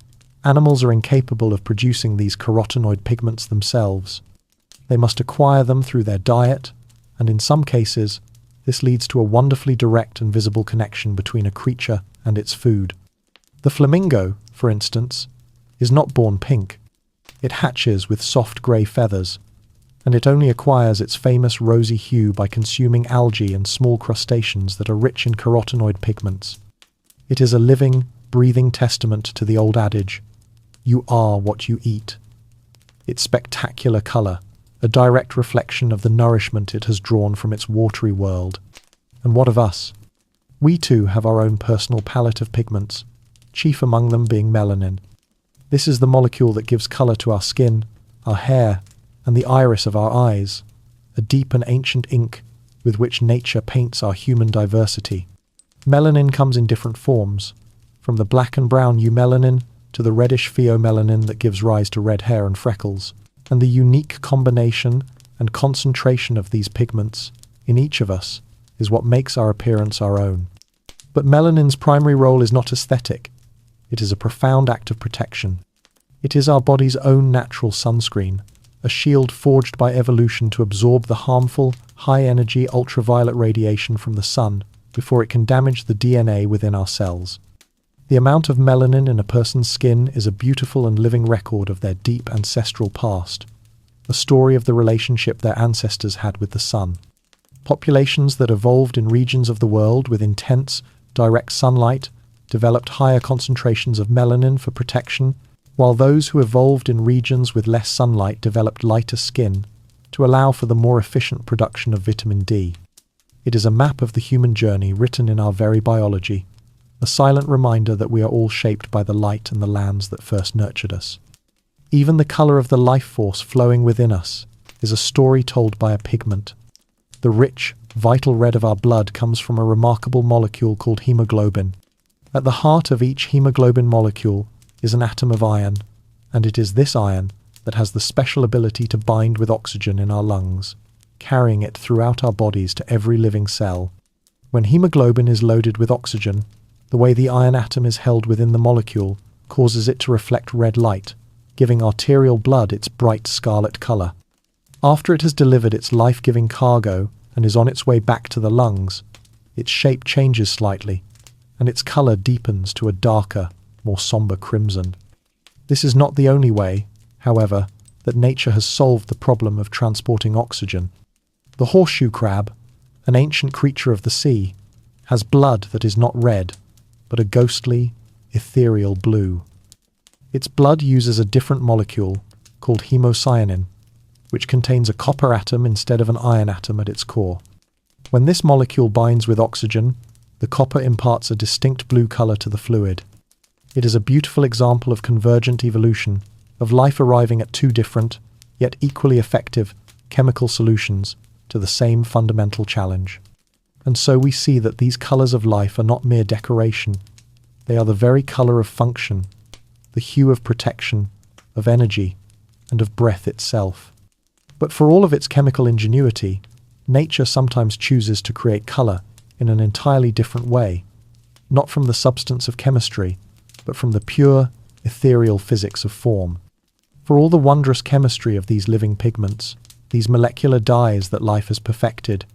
animals are incapable of producing these carotenoid pigments themselves. They must acquire them through their diet, and in some cases, this leads to a wonderfully direct and visible connection between a creature and its food. The flamingo, for instance, is not born pink. It hatches with soft grey feathers, and it only acquires its famous rosy hue by consuming algae and small crustaceans that are rich in carotenoid pigments. It is a living, breathing testament to the old adage, "You are what you eat." Its spectacular colour, a direct reflection of the nourishment it has drawn from its watery world. And what of us? We too have our own personal palette of pigments, chief among them being melanin. This is the molecule that gives colour to our skin, our hair, and the iris of our eyes, a deep and ancient ink with which nature paints our human diversity. Melanin comes in different forms, from the black and brown eumelanin to the reddish pheomelanin that gives rise to red hair and freckles, and the unique combination and concentration of these pigments in each of us is what makes our appearance our own. But melanin's primary role is not aesthetic. It is a profound act of protection. It is our body's own natural sunscreen, a shield forged by evolution to absorb the harmful, high-energy ultraviolet radiation from the sun before it can damage the DNA within our cells. The amount of melanin in a person's skin is a beautiful and living record of their deep ancestral past, a story of the relationship their ancestors had with the sun. Populations that evolved in regions of the world with intense, direct sunlight developed higher concentrations of melanin for protection, while those who evolved in regions with less sunlight developed lighter skin to allow for the more efficient production of vitamin D. It is a map of the human journey written in our very biology, a silent reminder that we are all shaped by the light and the lands that first nurtured us. Even the colour of the life force flowing within us is a story told by a pigment. The rich, vital red of our blood comes from a remarkable molecule called hemoglobin. At the heart of each hemoglobin molecule is an atom of iron, and it is this iron that has the special ability to bind with oxygen in our lungs, carrying it throughout our bodies to every living cell. When hemoglobin is loaded with oxygen, the way the iron atom is held within the molecule causes it to reflect red light, giving arterial blood its bright scarlet color. After it has delivered its life-giving cargo and is on its way back to the lungs, its shape changes slightly, and its color deepens to a darker, more somber crimson. This is not the only way, however, that nature has solved the problem of transporting oxygen. The horseshoe crab, an ancient creature of the sea, has blood that is not red, but a ghostly, ethereal blue. Its blood uses a different molecule called hemocyanin, which contains a copper atom instead of an iron atom at its core. When this molecule binds with oxygen, the copper imparts a distinct blue color to the fluid. It is a beautiful example of convergent evolution, of life arriving at two different, yet equally effective, chemical solutions to the same fundamental challenge. And so we see that these colors of life are not mere decoration. They are the very color of function, the hue of protection, of energy, and of breath itself. But for all of its chemical ingenuity, nature sometimes chooses to create color in an entirely different way, not from the substance of chemistry, but from the pure, ethereal physics of form. For all the wondrous chemistry of these living pigments, these molecular dyes that life has perfected,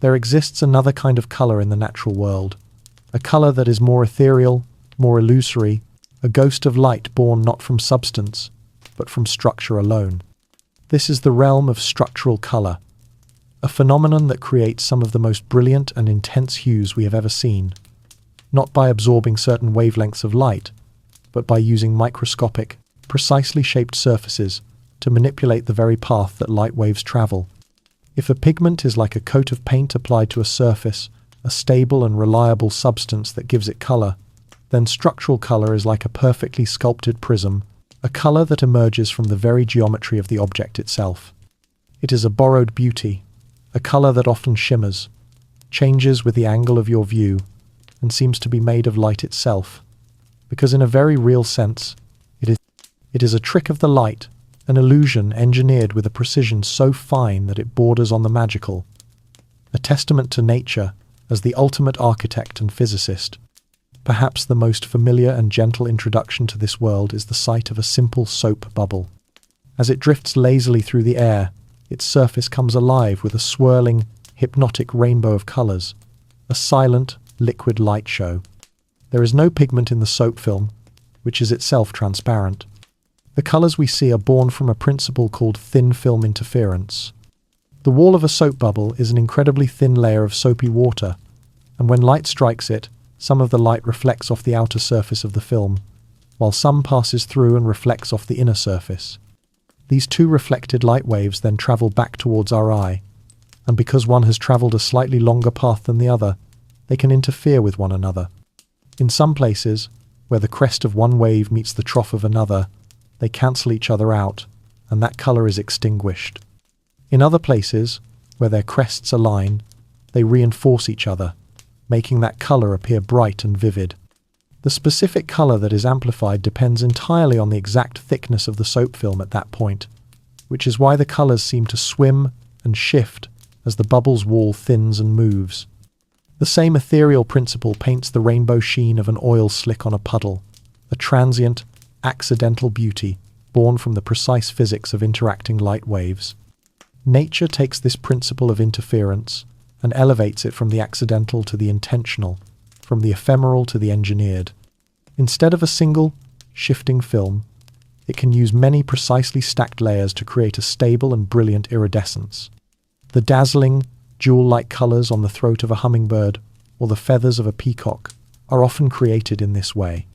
there exists another kind of color in the natural world, a color that is more ethereal, more illusory, a ghost of light born not from substance, but from structure alone. This is the realm of structural color, a phenomenon that creates some of the most brilliant and intense hues we have ever seen, not by absorbing certain wavelengths of light, but by using microscopic, precisely shaped surfaces to manipulate the very path that light waves travel. If a pigment is like a coat of paint applied to a surface, a stable and reliable substance that gives it color, then structural color is like a perfectly sculpted prism, a color that emerges from the very geometry of the object itself. It is a borrowed beauty, a color that often shimmers, changes with the angle of your view, and seems to be made of light itself, because in a very real sense, it is a trick of the light, an illusion engineered with a precision so fine that it borders on the magical, a testament to nature as the ultimate architect and physicist. Perhaps the most familiar and gentle introduction to this world is the sight of a simple soap bubble. As it drifts lazily through the air, its surface comes alive with a swirling, hypnotic rainbow of colors, a silent, liquid light show. There is no pigment in the soap film, which is itself transparent. The colors we see are born from a principle called thin film interference. The wall of a soap bubble is an incredibly thin layer of soapy water, and when light strikes it, some of the light reflects off the outer surface of the film, while some passes through and reflects off the inner surface. These two reflected light waves then travel back towards our eye, and because one has traveled a slightly longer path than the other, they can interfere with one another. In some places, where the crest of one wave meets the trough of another, they cancel each other out, and that color is extinguished. In other places, where their crests align, they reinforce each other, making that color appear bright and vivid. The specific color that is amplified depends entirely on the exact thickness of the soap film at that point, which is why the colors seem to swim and shift as the bubble's wall thins and moves. The same ethereal principle paints the rainbow sheen of an oil slick on a puddle, a transient, accidental beauty born from the precise physics of interacting light waves. Nature takes this principle of interference and elevates it from the accidental to the intentional, from the ephemeral to the engineered. Instead of a single, shifting film, it can use many precisely stacked layers to create a stable and brilliant iridescence. The dazzling, jewel-like colors on the throat of a hummingbird or the feathers of a peacock are often created in this way.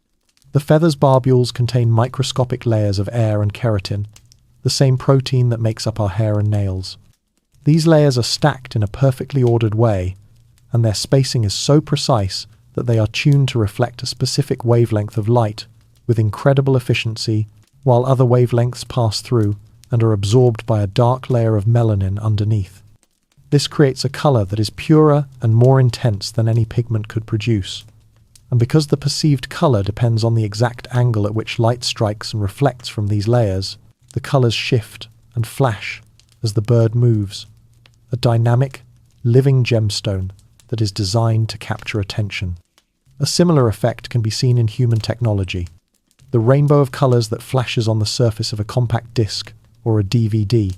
The feathers' barbules contain microscopic layers of air and keratin, the same protein that makes up our hair and nails. These layers are stacked in a perfectly ordered way, and their spacing is so precise that they are tuned to reflect a specific wavelength of light with incredible efficiency, while other wavelengths pass through and are absorbed by a dark layer of melanin underneath. This creates a color that is purer and more intense than any pigment could produce. And because the perceived color depends on the exact angle at which light strikes and reflects from these layers, the colors shift and flash as the bird moves, a dynamic, living gemstone that is designed to capture attention. A similar effect can be seen in human technology. The rainbow of colors that flashes on the surface of a compact disc or a DVD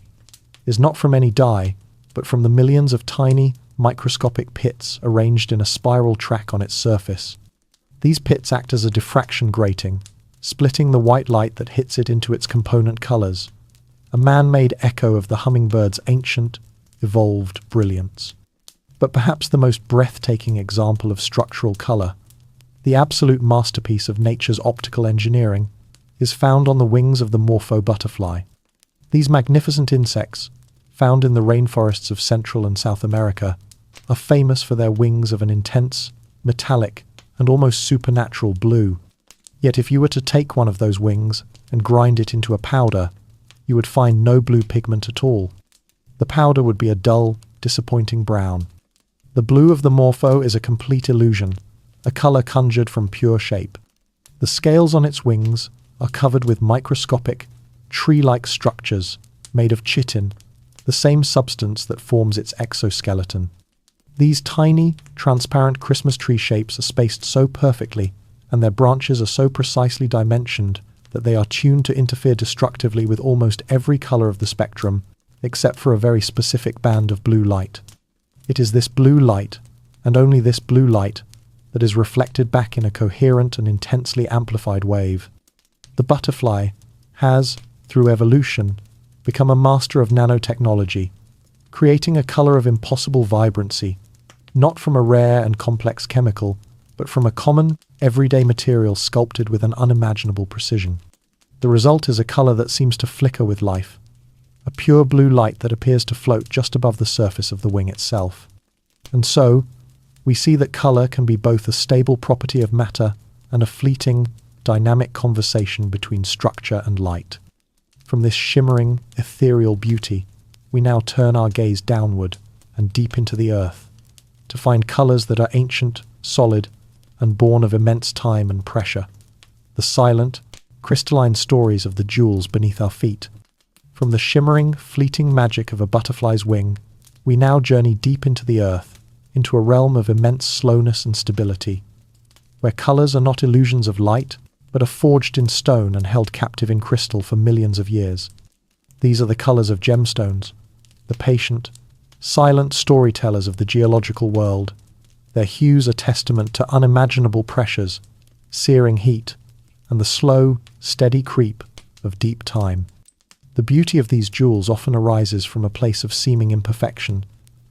is not from any dye, but from the millions of tiny, microscopic pits arranged in a spiral track on its surface. These pits act as a diffraction grating, splitting the white light that hits it into its component colors, a man-made echo of the hummingbird's ancient, evolved brilliance. But perhaps the most breathtaking example of structural color, the absolute masterpiece of nature's optical engineering, is found on the wings of the morpho butterfly. These magnificent insects, found in the rainforests of Central and South America, are famous for their wings of an intense, metallic, and almost supernatural blue. Yet if you were to take one of those wings and grind it into a powder, you would find no blue pigment at all. The powder would be a dull, disappointing brown. The blue of the morpho is a complete illusion, a color conjured from pure shape. The scales on its wings are covered with microscopic, tree-like structures made of chitin, the same substance that forms its exoskeleton. These tiny, transparent Christmas tree shapes are spaced so perfectly, and their branches are so precisely dimensioned that they are tuned to interfere destructively with almost every color of the spectrum, except for a very specific band of blue light. It is this blue light, and only this blue light, that is reflected back in a coherent and intensely amplified wave. The butterfly has, through evolution, become a master of nanotechnology, creating a color of impossible vibrancy, not from a rare and complex chemical, but from a common, everyday material sculpted with an unimaginable precision. The result is a color that seems to flicker with life, a pure blue light that appears to float just above the surface of the wing itself. And so, we see that color can be both a stable property of matter and a fleeting, dynamic conversation between structure and light. From this shimmering, ethereal beauty, we now turn our gaze downward and deep into the earth, to find colors that are ancient, solid, and born of immense time and pressure, the silent, crystalline stories of the jewels beneath our feet. From the shimmering, fleeting magic of a butterfly's wing, we now journey deep into the earth, into a realm of immense slowness and stability, where colors are not illusions of light, but are forged in stone and held captive in crystal for millions of years. These are the colors of gemstones, the patient, silent storytellers of the geological world. Their hues are testament to unimaginable pressures, searing heat, and the slow, steady creep of deep time. The beauty of these jewels often arises from a place of seeming imperfection,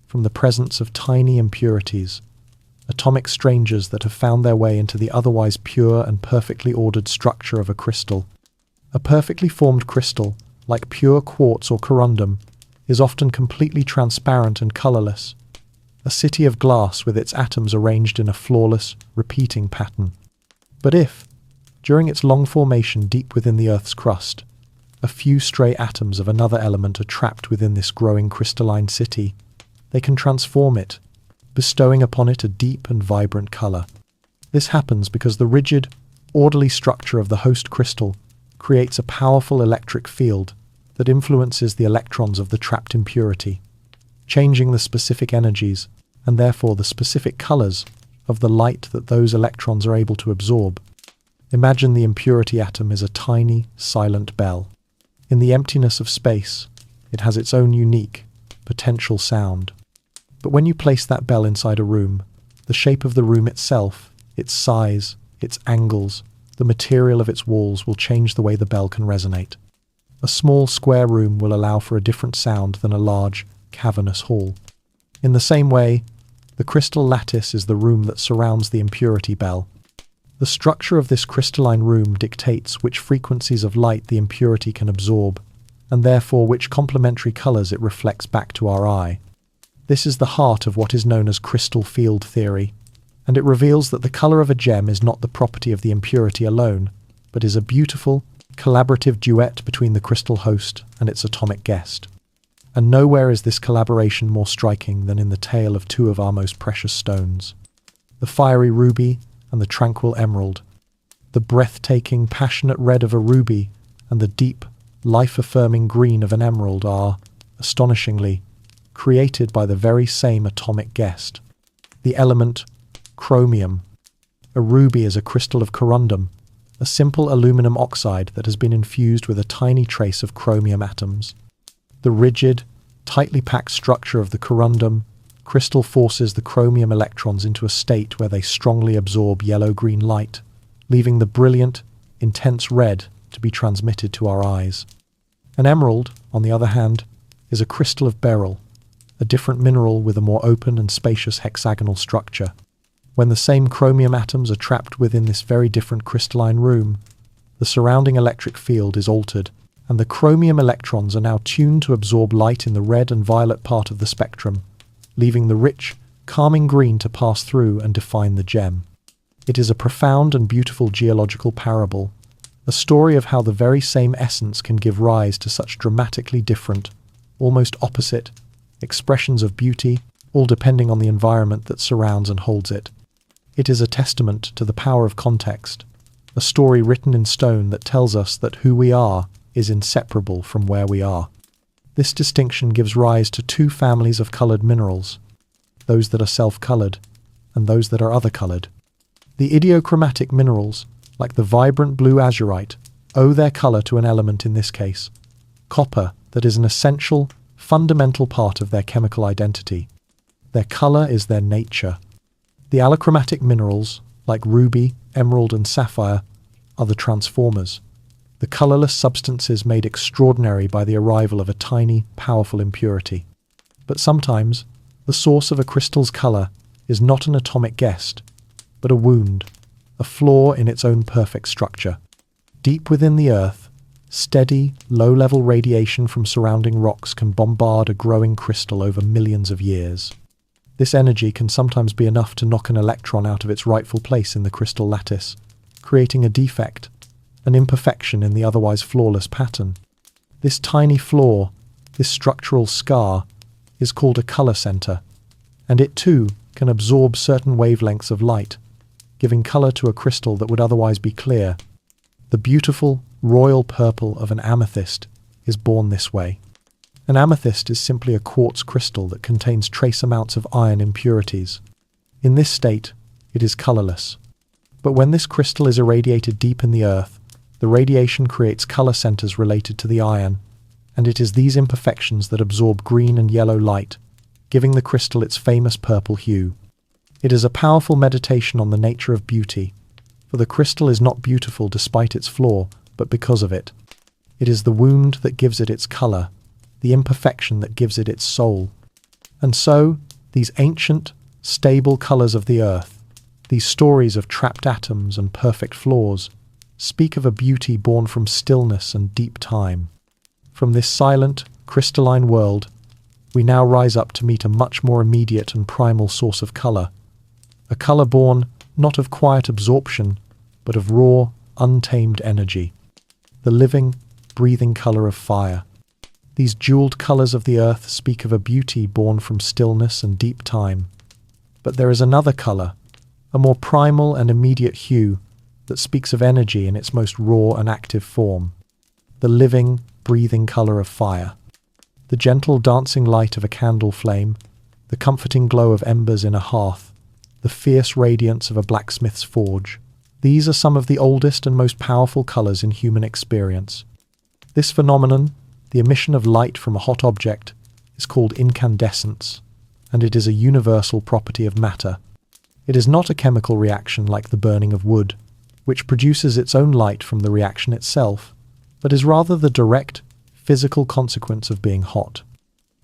from the presence of tiny impurities, atomic strangers that have found their way into the otherwise pure and perfectly ordered structure of a crystal. A perfectly formed crystal, like pure quartz or corundum, is often completely transparent and colorless, a city of glass with its atoms arranged in a flawless, repeating pattern. But if, during its long formation deep within the Earth's crust, a few stray atoms of another element are trapped within this growing crystalline city, they can transform it, bestowing upon it a deep and vibrant color. This happens because the rigid, orderly structure of the host crystal creates a powerful electric field that influences the electrons of the trapped impurity, changing the specific energies, and therefore the specific colors, of the light that those electrons are able to absorb. Imagine the impurity atom is a tiny, silent bell. In the emptiness of space, it has its own unique, potential sound. But when you place that bell inside a room, the shape of the room itself, its size, its angles, the material of its walls will change the way the bell can resonate. A small square room will allow for a different sound than a large, cavernous hall. In the same way, the crystal lattice is the room that surrounds the impurity bell. The structure of this crystalline room dictates which frequencies of light the impurity can absorb, and therefore which complementary colors it reflects back to our eye. This is the heart of what is known as crystal field theory, and it reveals that the color of a gem is not the property of the impurity alone, but is a beautiful, collaborative duet between the crystal host and its atomic guest. And nowhere is this collaboration more striking than in the tale of two of our most precious stones, the fiery ruby and the tranquil emerald. The breathtaking, passionate red of a ruby and the deep, life-affirming green of an emerald are, astonishingly, created by the very same atomic guest. The element chromium. A ruby is a crystal of corundum, a simple aluminum oxide that has been infused with a tiny trace of chromium atoms. The rigid, tightly packed structure of the corundum crystal forces the chromium electrons into a state where they strongly absorb yellow-green light, leaving the brilliant, intense red to be transmitted to our eyes. An emerald, on the other hand, is a crystal of beryl, a different mineral with a more open and spacious hexagonal structure. When the same chromium atoms are trapped within this very different crystalline room, the surrounding electric field is altered, and the chromium electrons are now tuned to absorb light in the red and violet part of the spectrum, leaving the rich, calming green to pass through and define the gem. It is a profound and beautiful geological parable, a story of how the very same essence can give rise to such dramatically different, almost opposite, expressions of beauty, all depending on the environment that surrounds and holds it. It is a testament to the power of context, a story written in stone that tells us that who we are is inseparable from where we are. This distinction gives rise to two families of coloured minerals, those that are self-coloured and those that are other-coloured. The idiochromatic minerals, like the vibrant blue azurite, owe their colour to an element in this case, copper, that is an essential, fundamental part of their chemical identity. Their colour is their nature. The allochromatic minerals, like ruby, emerald and sapphire, are the transformers, the colourless substances made extraordinary by the arrival of a tiny, powerful impurity. But sometimes, the source of a crystal's colour is not an atomic guest, but a wound, a flaw in its own perfect structure. Deep within the earth, steady, low-level radiation from surrounding rocks can bombard a growing crystal over millions of years. This energy can sometimes be enough to knock an electron out of its rightful place in the crystal lattice, creating a defect, an imperfection in the otherwise flawless pattern. This tiny flaw, this structural scar, is called a color center, and it too can absorb certain wavelengths of light, giving color to a crystal that would otherwise be clear. The beautiful, royal purple of an amethyst is born this way. An amethyst is simply a quartz crystal that contains trace amounts of iron impurities. In this state, it is colorless. But when this crystal is irradiated deep in the earth, the radiation creates color centers related to the iron, and it is these imperfections that absorb green and yellow light, giving the crystal its famous purple hue. It is a powerful meditation on the nature of beauty, for the crystal is not beautiful despite its flaw, but because of it. It is the wound that gives it its color, the imperfection that gives it its soul. And so, these ancient, stable colors of the earth, these stories of trapped atoms and perfect flaws, speak of a beauty born from stillness and deep time. From this silent, crystalline world, we now rise up to meet a much more immediate and primal source of color, a color born not of quiet absorption, but of raw, untamed energy, the living, breathing color of fire. These jeweled colors of the earth speak of a beauty born from stillness and deep time. But there is another color, a more primal and immediate hue, that speaks of energy in its most raw and active form, the living, breathing color of fire. The gentle dancing light of a candle flame, the comforting glow of embers in a hearth, the fierce radiance of a blacksmith's forge. These are some of the oldest and most powerful colors in human experience. This phenomenon, the emission of light from a hot object, is called incandescence, and it is a universal property of matter. It is not a chemical reaction like the burning of wood, which produces its own light from the reaction itself, but is rather the direct, physical consequence of being hot.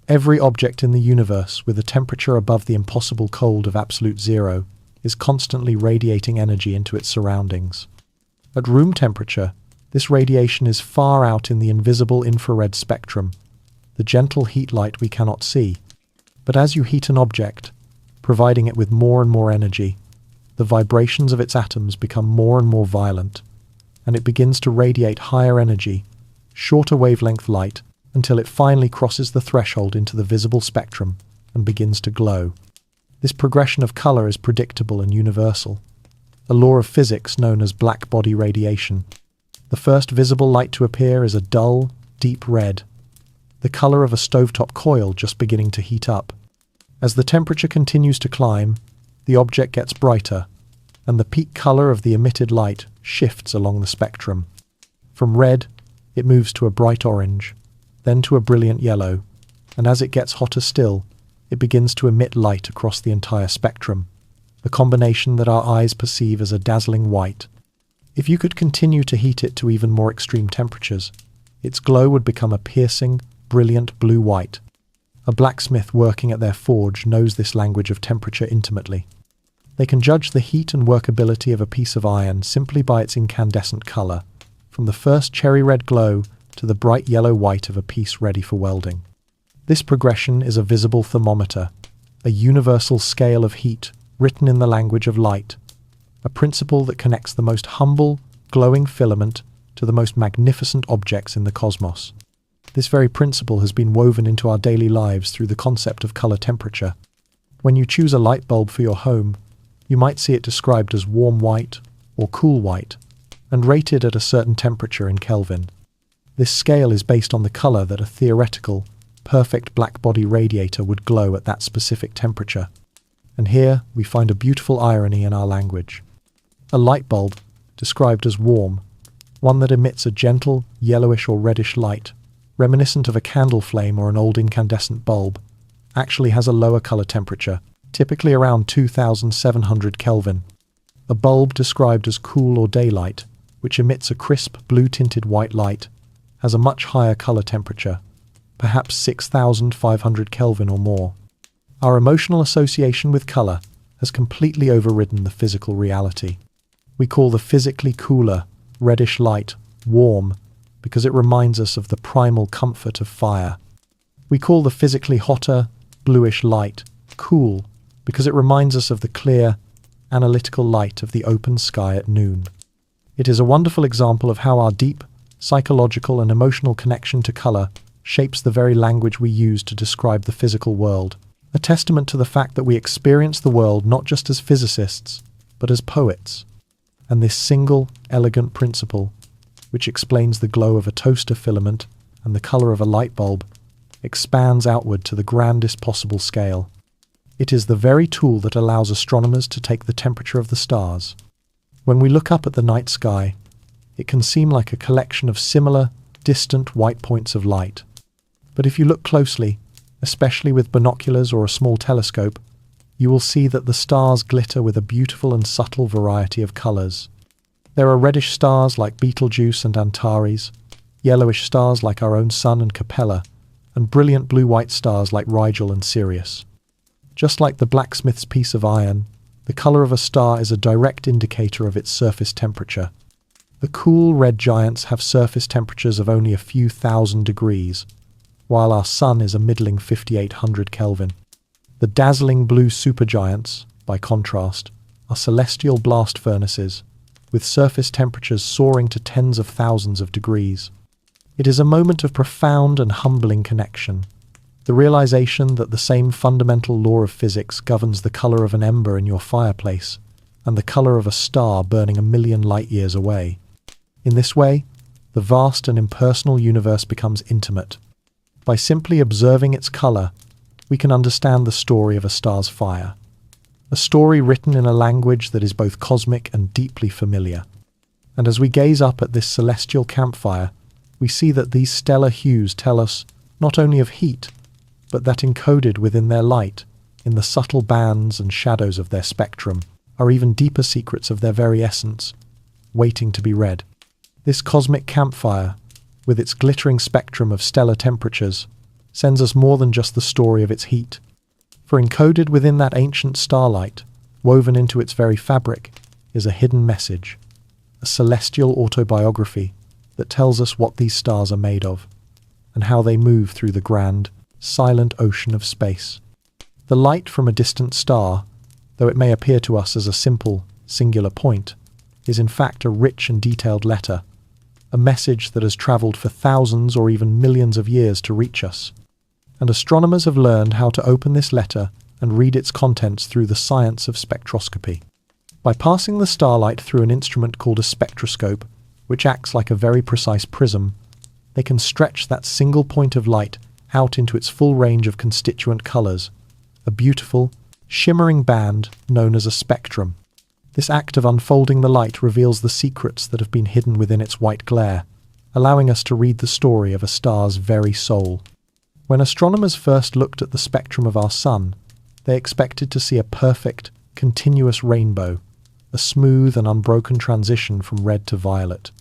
Every object in the universe with a temperature above the impossible cold of absolute zero is constantly radiating energy into its surroundings. At room temperature, this radiation is far out in the invisible infrared spectrum, the gentle heat light we cannot see. But as you heat an object, providing it with more and more energy, the vibrations of its atoms become more and more violent, and it begins to radiate higher energy, shorter wavelength light, until it finally crosses the threshold into the visible spectrum and begins to glow. This progression of color is predictable and universal, a law of physics known as black body radiation. The first visible light to appear is a dull, deep red. the color of a stovetop coil just beginning to heat up. As the temperature continues to climb, the object gets brighter, and the peak color of the emitted light shifts along the spectrum. From red, it moves to a bright orange, then to a brilliant yellow, and as it gets hotter still, it begins to emit light across the entire spectrum, a combination that our eyes perceive as a dazzling white. If you could continue to heat it to even more extreme temperatures, its glow would become a piercing, brilliant blue-white. A blacksmith working at their forge knows this language of temperature intimately. They can judge the heat and workability of a piece of iron simply by its incandescent color, from the first cherry-red glow to the bright yellow-white of a piece ready for welding. This progression is a visible thermometer, a universal scale of heat written in the language of light, a principle that connects the most humble, glowing filament to the most magnificent objects in the cosmos. This very principle has been woven into our daily lives through the concept of color temperature. When you choose a light bulb for your home, you might see it described as warm white or cool white, and rated at a certain temperature in Kelvin. This scale is based on the color that a theoretical, perfect black-body radiator would glow at that specific temperature. And here we find a beautiful irony in our language. A light bulb, described as warm, one that emits a gentle, yellowish or reddish light, reminiscent of a candle flame or an old incandescent bulb, actually has a lower color temperature, typically around 2700 Kelvin. A bulb described as cool or daylight, which emits a crisp, blue-tinted white light, has a much higher color temperature, perhaps 6500 Kelvin or more. Our emotional association with color has completely overridden the physical reality. We call the physically cooler, reddish light warm because it reminds us of the primal comfort of fire. We call the physically hotter, bluish light cool because it reminds us of the clear, analytical light of the open sky at noon. It is a wonderful example of how our deep, psychological and emotional connection to color shapes the very language we use to describe the physical world, a testament to the fact that we experience the world not just as physicists, but as poets. And this single, elegant principle, which explains the glow of a toaster filament and the color of a light bulb, expands outward to the grandest possible scale. It is the very tool that allows astronomers to take the temperature of the stars. When we look up at the night sky, it can seem like a collection of similar, distant white points of light. But if you look closely, especially with binoculars or a small telescope, you will see that the stars glitter with a beautiful and subtle variety of colors. There are reddish stars like Betelgeuse and Antares, yellowish stars like our own Sun and Capella, and brilliant blue-white stars like Rigel and Sirius. Just like the blacksmith's piece of iron, the color of a star is a direct indicator of its surface temperature. The cool red giants have surface temperatures of only a few thousand degrees, while our Sun is a middling 5800 Kelvin. The dazzling blue supergiants, by contrast, are celestial blast furnaces, with surface temperatures soaring to tens of thousands of degrees. It is a moment of profound and humbling connection, the realization that the same fundamental law of physics governs the color of an ember in your fireplace and the color of a star burning a million light-years away. In this way, the vast and impersonal universe becomes intimate. By simply observing its color, we can understand the story of a star's fire, a story written in a language that is both cosmic and deeply familiar. And as we gaze up at this celestial campfire, we see that these stellar hues tell us not only of heat, but that encoded within their light, in the subtle bands and shadows of their spectrum, are even deeper secrets of their very essence, waiting to be read. This cosmic campfire, with its glittering spectrum of stellar temperatures, sends us more than just the story of its heat. For encoded within that ancient starlight, woven into its very fabric, is a hidden message, a celestial autobiography that tells us what these stars are made of, and how they move through the grand, silent ocean of space. The light from a distant star, though it may appear to us as a simple, singular point, is in fact a rich and detailed letter, a message that has travelled for thousands or even millions of years to reach us. And astronomers have learned how to open this letter and read its contents through the science of spectroscopy. By passing the starlight through an instrument called a spectroscope, which acts like a very precise prism, they can stretch that single point of light out into its full range of constituent colors, a beautiful, shimmering band known as a spectrum. This act of unfolding the light reveals the secrets that have been hidden within its white glare, allowing us to read the story of a star's very soul. When astronomers first looked at the spectrum of our sun, they expected to see a perfect, continuous rainbow, a smooth and unbroken transition from red to violet.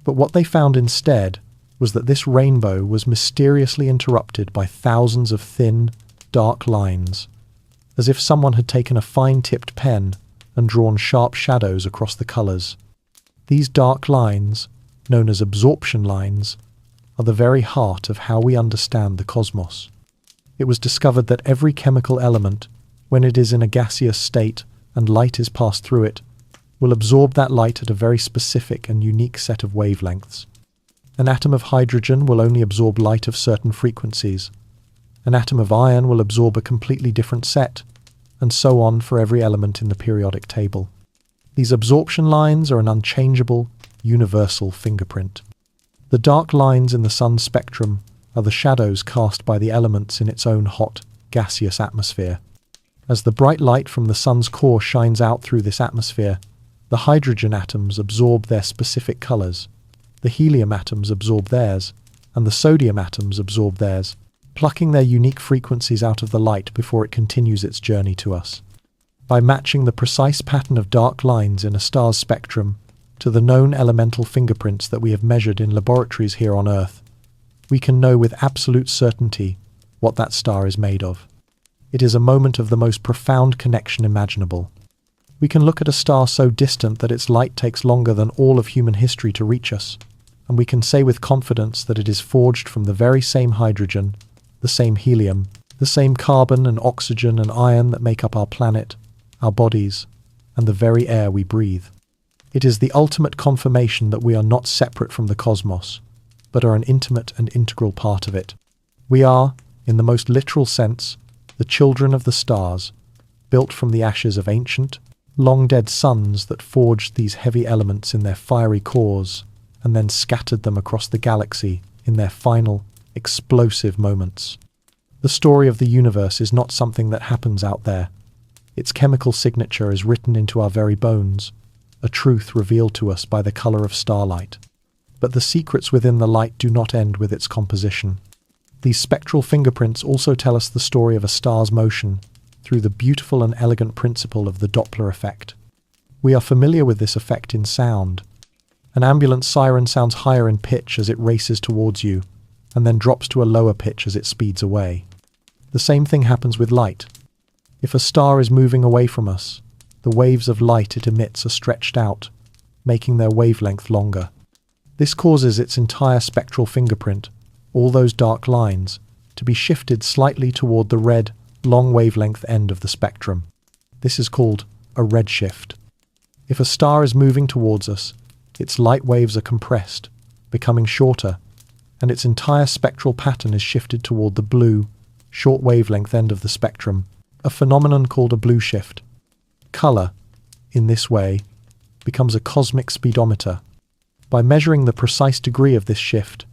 But what they found instead was that this rainbow was mysteriously interrupted by thousands of thin, dark lines, as if someone had taken a fine-tipped pen and drawn sharp shadows across the colors. These dark lines, known as absorption lines, are the very heart of how we understand the cosmos. It was discovered that every chemical element, when it is in a gaseous state and light is passed through it, will absorb that light at a very specific and unique set of wavelengths. An atom of hydrogen will only absorb light of certain frequencies. An atom of iron will absorb a completely different set, and so on for every element in the periodic table. These absorption lines are an unchangeable, universal fingerprint. The dark lines in the sun's spectrum are the shadows cast by the elements in its own hot, gaseous atmosphere. As the bright light from the sun's core shines out through this atmosphere, the hydrogen atoms absorb their specific colors, the helium atoms absorb theirs, and the sodium atoms absorb theirs, plucking their unique frequencies out of the light before it continues its journey to us. By matching the precise pattern of dark lines in a star's spectrum to the known elemental fingerprints that we have measured in laboratories here on Earth, we can know with absolute certainty what that star is made of. It is a moment of the most profound connection imaginable. We can look at a star so distant that its light takes longer than all of human history to reach us, and we can say with confidence that it is forged from the very same hydrogen, the same helium, the same carbon and oxygen and iron that make up our planet, our bodies, and the very air we breathe. It is the ultimate confirmation that we are not separate from the cosmos, but are an intimate and integral part of it. We are, in the most literal sense, the children of the stars, built from the ashes of ancient, long-dead suns that forged these heavy elements in their fiery cores and then scattered them across the galaxy in their final, explosive moments. The story of the universe is not something that happens out there. Its chemical signature is written into our very bones, a truth revealed to us by the color of starlight. But the secrets within the light do not end with its composition. These spectral fingerprints also tell us the story of a star's motion through the beautiful and elegant principle of the Doppler effect. We are familiar with this effect in sound. An ambulance siren sounds higher in pitch as it races towards you, and then drops to a lower pitch as it speeds away. The same thing happens with light. If a star is moving away from us, the waves of light it emits are stretched out, making their wavelength longer. This causes its entire spectral fingerprint, all those dark lines, to be shifted slightly toward the red, long wavelength end of the spectrum. This is called a redshift. If a star is moving towards us, its light waves are compressed, becoming shorter, and its entire spectral pattern is shifted toward the blue, short wavelength end of the spectrum, a phenomenon called a blue shift. Color, in this way, becomes a cosmic speedometer. By measuring the precise degree of this shift,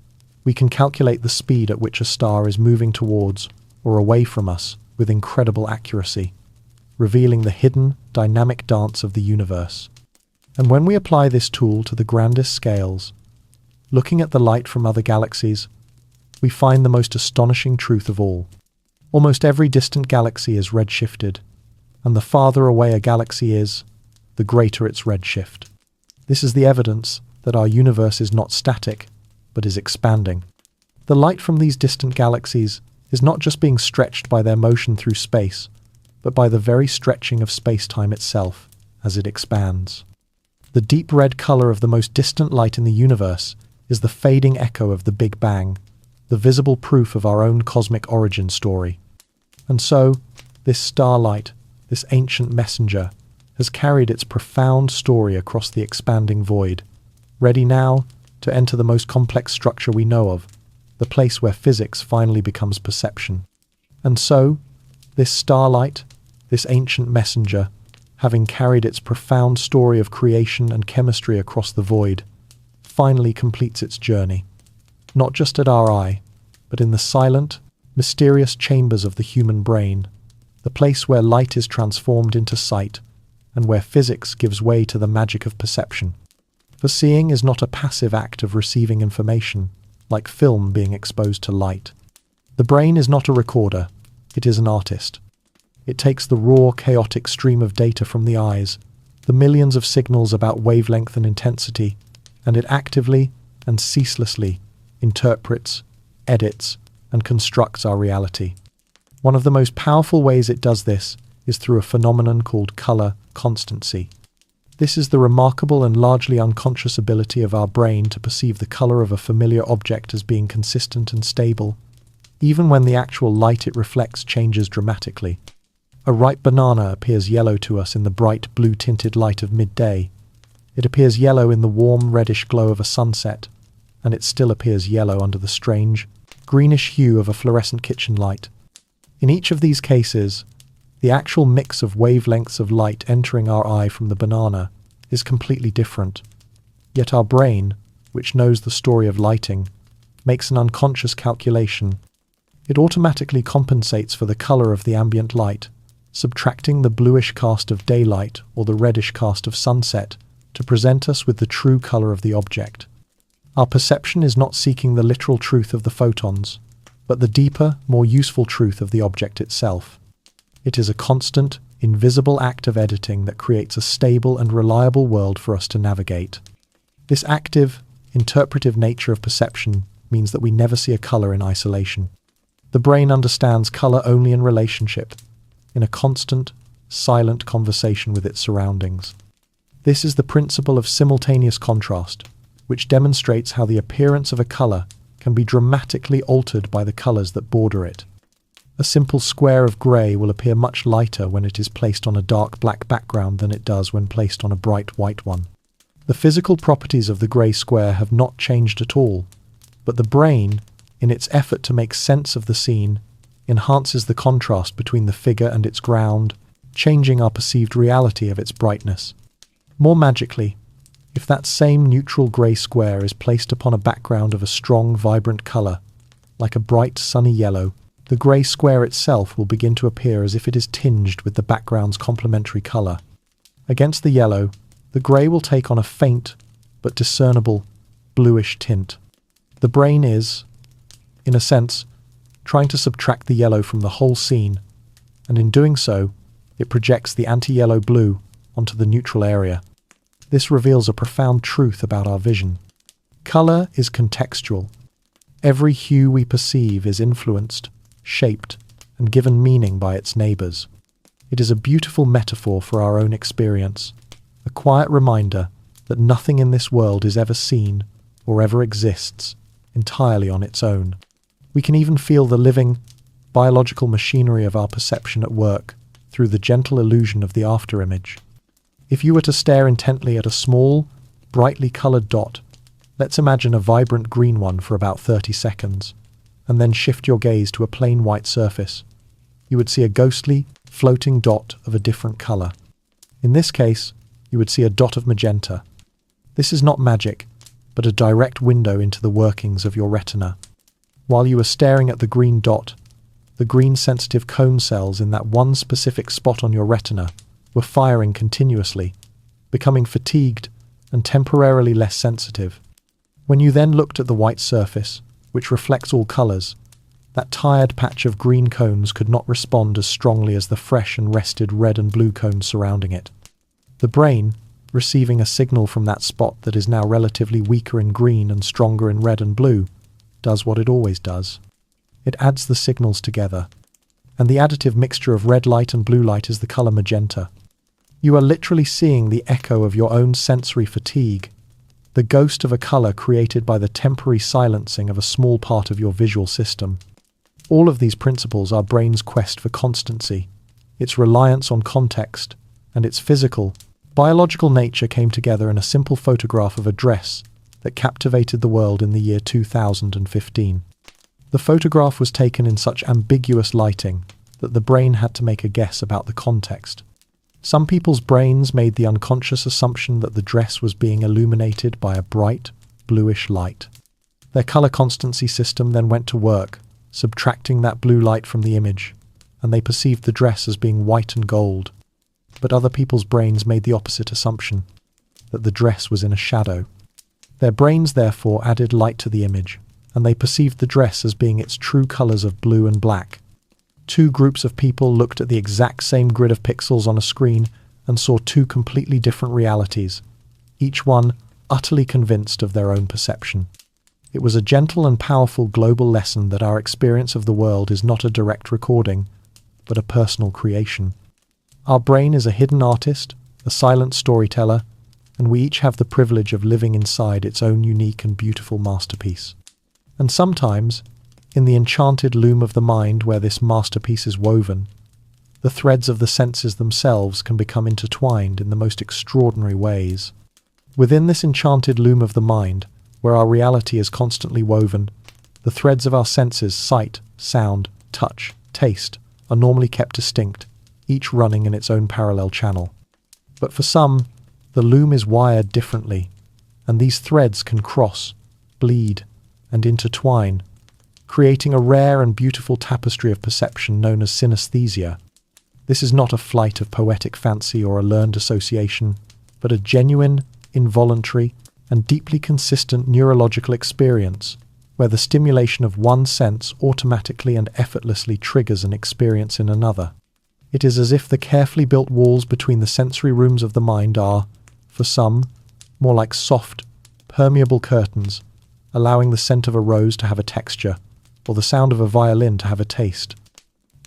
we can calculate the speed at which a star is moving towards or away from us with incredible accuracy, revealing the hidden, dynamic dance of the universe. And when we apply this tool to the grandest scales, looking at the light from other galaxies, we find the most astonishing truth of all. Almost every distant galaxy is redshifted, and the farther away a galaxy is, the greater its redshift. This is the evidence that our universe is not static, but is expanding. The light from these distant galaxies is not just being stretched by their motion through space, but by the very stretching of space-time itself as it expands. The deep red color of the most distant light in the universe is the fading echo of the Big Bang, the visible proof of our own cosmic origin story. And so, this starlight, this ancient messenger, has carried its profound story across the expanding void, ready now to enter the most complex structure we know of, the place where physics finally becomes perception. And so, this starlight, this ancient messenger, having carried its profound story of creation and chemistry across the void, finally completes its journey, not just at our eye, but in the silent, mysterious chambers of the human brain, the place where light is transformed into sight, and where physics gives way to the magic of perception. For seeing is not a passive act of receiving information, like film being exposed to light. The brain is not a recorder, it is an artist. It takes the raw, chaotic stream of data from the eyes, the millions of signals about wavelength and intensity, and it actively and ceaselessly interprets, edits, and constructs our reality. One of the most powerful ways it does this is through a phenomenon called color constancy. This is the remarkable and largely unconscious ability of our brain to perceive the color of a familiar object as being consistent and stable, even when the actual light it reflects changes dramatically. A ripe banana appears yellow to us in the bright blue-tinted light of midday. It appears yellow in the warm reddish glow of a sunset, and it still appears yellow under the strange, greenish hue of a fluorescent kitchen light. In each of these cases, the actual mix of wavelengths of light entering our eye from the banana is completely different. Yet our brain, which knows the story of lighting, makes an unconscious calculation. It automatically compensates for the color of the ambient light, subtracting the bluish cast of daylight or the reddish cast of sunset to present us with the true color of the object. Our perception is not seeking the literal truth of the photons, but the deeper, more useful truth of the object itself. It is a constant, invisible act of editing that creates a stable and reliable world for us to navigate. This active, interpretive nature of perception means that we never see a color in isolation. The brain understands color only in relationship, in a constant, silent conversation with its surroundings. This is the principle of simultaneous contrast, which demonstrates how the appearance of a color can be dramatically altered by the colors that border it. A simple square of grey will appear much lighter when it is placed on a dark black background than it does when placed on a bright white one. The physical properties of the grey square have not changed at all, but the brain, in its effort to make sense of the scene, enhances the contrast between the figure and its ground, changing our perceived reality of its brightness. More magically, if that same neutral grey square is placed upon a background of a strong, vibrant colour, like a bright, sunny yellow, the grey square itself will begin to appear as if it is tinged with the background's complementary colour. Against the yellow, the grey will take on a faint, but discernible, bluish tint. The brain is, in a sense, trying to subtract the yellow from the whole scene, and in doing so, it projects the anti-yellow blue onto the neutral area. This reveals a profound truth about our vision. Colour is contextual. Every hue we perceive is influenced, shaped, and given meaning by its neighbours. It is a beautiful metaphor for our own experience, a quiet reminder that nothing in this world is ever seen or ever exists entirely on its own. We can even feel the living, biological machinery of our perception at work through the gentle illusion of the afterimage. If you were to stare intently at a small, brightly coloured dot, let's imagine a vibrant green one for about 30 seconds, and then shift your gaze to a plain white surface, you would see a ghostly, floating dot of a different colour. In this case, you would see a dot of magenta. This is not magic, but a direct window into the workings of your retina. While you were staring at the green dot, the green sensitive cone cells in that one specific spot on your retina were firing continuously, becoming fatigued and temporarily less sensitive. When you then looked at the white surface, which reflects all colours, that tired patch of green cones could not respond as strongly as the fresh and rested red and blue cones surrounding it. The brain, receiving a signal from that spot that is now relatively weaker in green and stronger in red and blue, does what it always does. It adds the signals together, and the additive mixture of red light and blue light is the colour magenta. You are literally seeing the echo of your own sensory fatigue, the ghost of a colour created by the temporary silencing of a small part of your visual system. All of these principles are brain's quest for constancy, its reliance on context, and its physical, biological nature came together in a simple photograph of a dress that captivated the world in the year 2015. The photograph was taken in such ambiguous lighting that the brain had to make a guess about the context. Some people's brains made the unconscious assumption that the dress was being illuminated by a bright, bluish light. Their colour constancy system then went to work, subtracting that blue light from the image, and they perceived the dress as being white and gold. But other people's brains made the opposite assumption, that the dress was in a shadow. Their brains therefore added light to the image, and they perceived the dress as being its true colours of blue and black. Two groups of people looked at the exact same grid of pixels on a screen and saw two completely different realities, each one utterly convinced of their own perception. It was a gentle and powerful global lesson that our experience of the world is not a direct recording, but a personal creation. Our brain is a hidden artist, a silent storyteller, and we each have the privilege of living inside its own unique and beautiful masterpiece. And sometimes, in the enchanted loom of the mind where this masterpiece is woven, the threads of the senses themselves can become intertwined in the most extraordinary ways. Within this enchanted loom of the mind, where our reality is constantly woven, the threads of our senses, sight, sound, touch, taste, are normally kept distinct, each running in its own parallel channel. But for some, the loom is wired differently, and these threads can cross, bleed, and intertwine, creating a rare and beautiful tapestry of perception known as synesthesia. This is not a flight of poetic fancy or a learned association, but a genuine, involuntary, and deeply consistent neurological experience, where the stimulation of one sense automatically and effortlessly triggers an experience in another. It is as if the carefully built walls between the sensory rooms of the mind are, for some, more like soft, permeable curtains, allowing the scent of a rose to have a texture, or the sound of a violin to have a taste.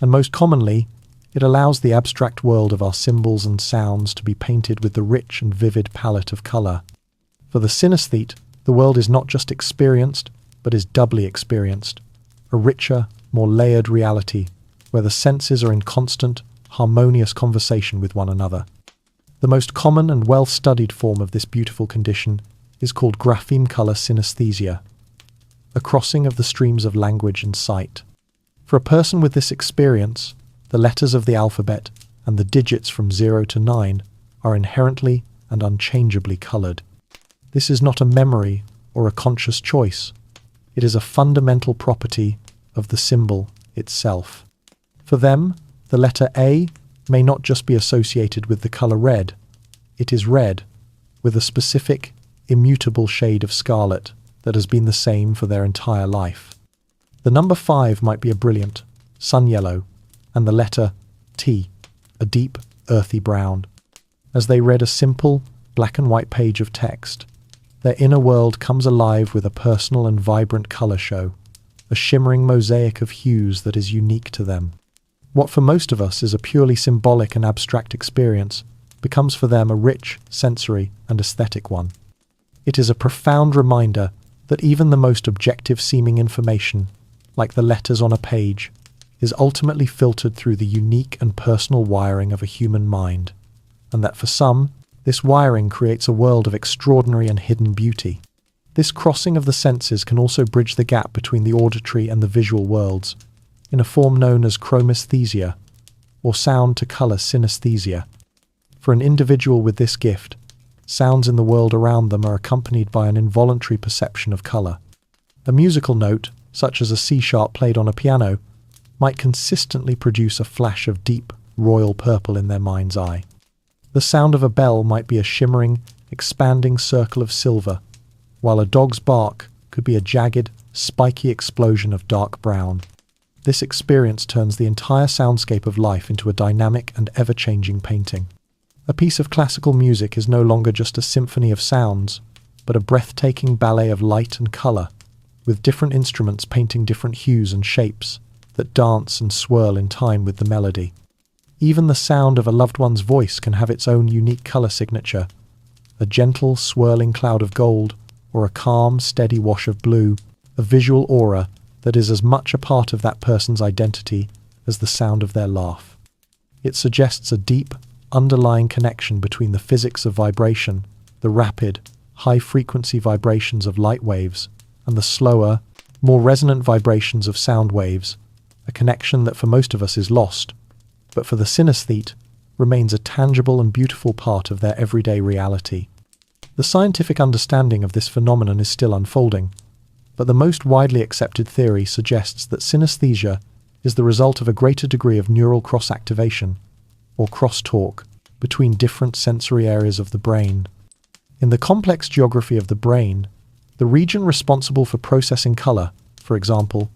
And most commonly, it allows the abstract world of our symbols and sounds to be painted with the rich and vivid palette of colour. For the synesthete, the world is not just experienced, but is doubly experienced, a richer, more layered reality, where the senses are in constant, harmonious conversation with one another. The most common and well-studied form of this beautiful condition is called grapheme colour synesthesia, a crossing of the streams of language and sight. For a person with this experience, the letters of the alphabet and the digits from 0 to 9 are inherently and unchangeably coloured. This is not a memory or a conscious choice. It is a fundamental property of the symbol itself. For them, the letter A may not just be associated with the colour red. It is red, with a specific, immutable shade of scarlet that has been the same for their entire life. The number 5 might be a brilliant, sun yellow, and the letter T, a deep, earthy brown. As they read a simple, black and white page of text, their inner world comes alive with a personal and vibrant colour show, a shimmering mosaic of hues that is unique to them. What for most of us is a purely symbolic and abstract experience becomes for them a rich, sensory, and aesthetic one. It is a profound reminder that even the most objective-seeming information, like the letters on a page, is ultimately filtered through the unique and personal wiring of a human mind, and that for some, this wiring creates a world of extraordinary and hidden beauty. This crossing of the senses can also bridge the gap between the auditory and the visual worlds, in a form known as chromesthesia, or sound-to-colour synesthesia. For an individual with this gift, sounds in the world around them are accompanied by an involuntary perception of colour. A musical note, such as a C-sharp played on a piano, might consistently produce a flash of deep, royal purple in their mind's eye. The sound of a bell might be a shimmering, expanding circle of silver, while a dog's bark could be a jagged, spiky explosion of dark brown. This experience turns the entire soundscape of life into a dynamic and ever-changing painting. A piece of classical music is no longer just a symphony of sounds, but a breathtaking ballet of light and colour, with different instruments painting different hues and shapes that dance and swirl in time with the melody. Even the sound of a loved one's voice can have its own unique colour signature, a gentle, swirling cloud of gold, or a calm, steady wash of blue, a visual aura that is as much a part of that person's identity as the sound of their laugh. It suggests a deep, underlying connection between the physics of vibration, the rapid, high-frequency vibrations of light waves, and the slower, more resonant vibrations of sound waves, a connection that for most of us is lost, but for the synesthete remains a tangible and beautiful part of their everyday reality. The scientific understanding of this phenomenon is still unfolding, but the most widely accepted theory suggests that synesthesia is the result of a greater degree of neural cross-activation, or crosstalk, between different sensory areas of the brain. In the complex geography of the brain, the region responsible for processing color, for example,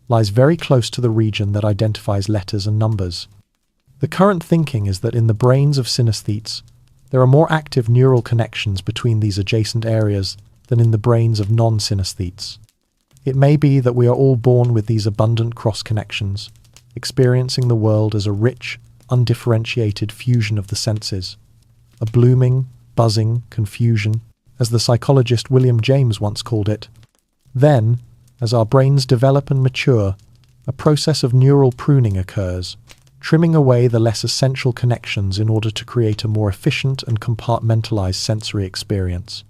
lies very close to the region that identifies letters and numbers. The current thinking is that in the brains of synesthetes, there are more active neural connections between these adjacent areas than in the brains of non-synesthetes. It may be that we are all born with these abundant cross-connections, experiencing the world as a rich, undifferentiated fusion of the senses, a blooming, buzzing confusion, as the psychologist William James once called it. Then, as our brains develop and mature, a process of neural pruning occurs, trimming away the less essential connections in order to create a more efficient and compartmentalized sensory experience.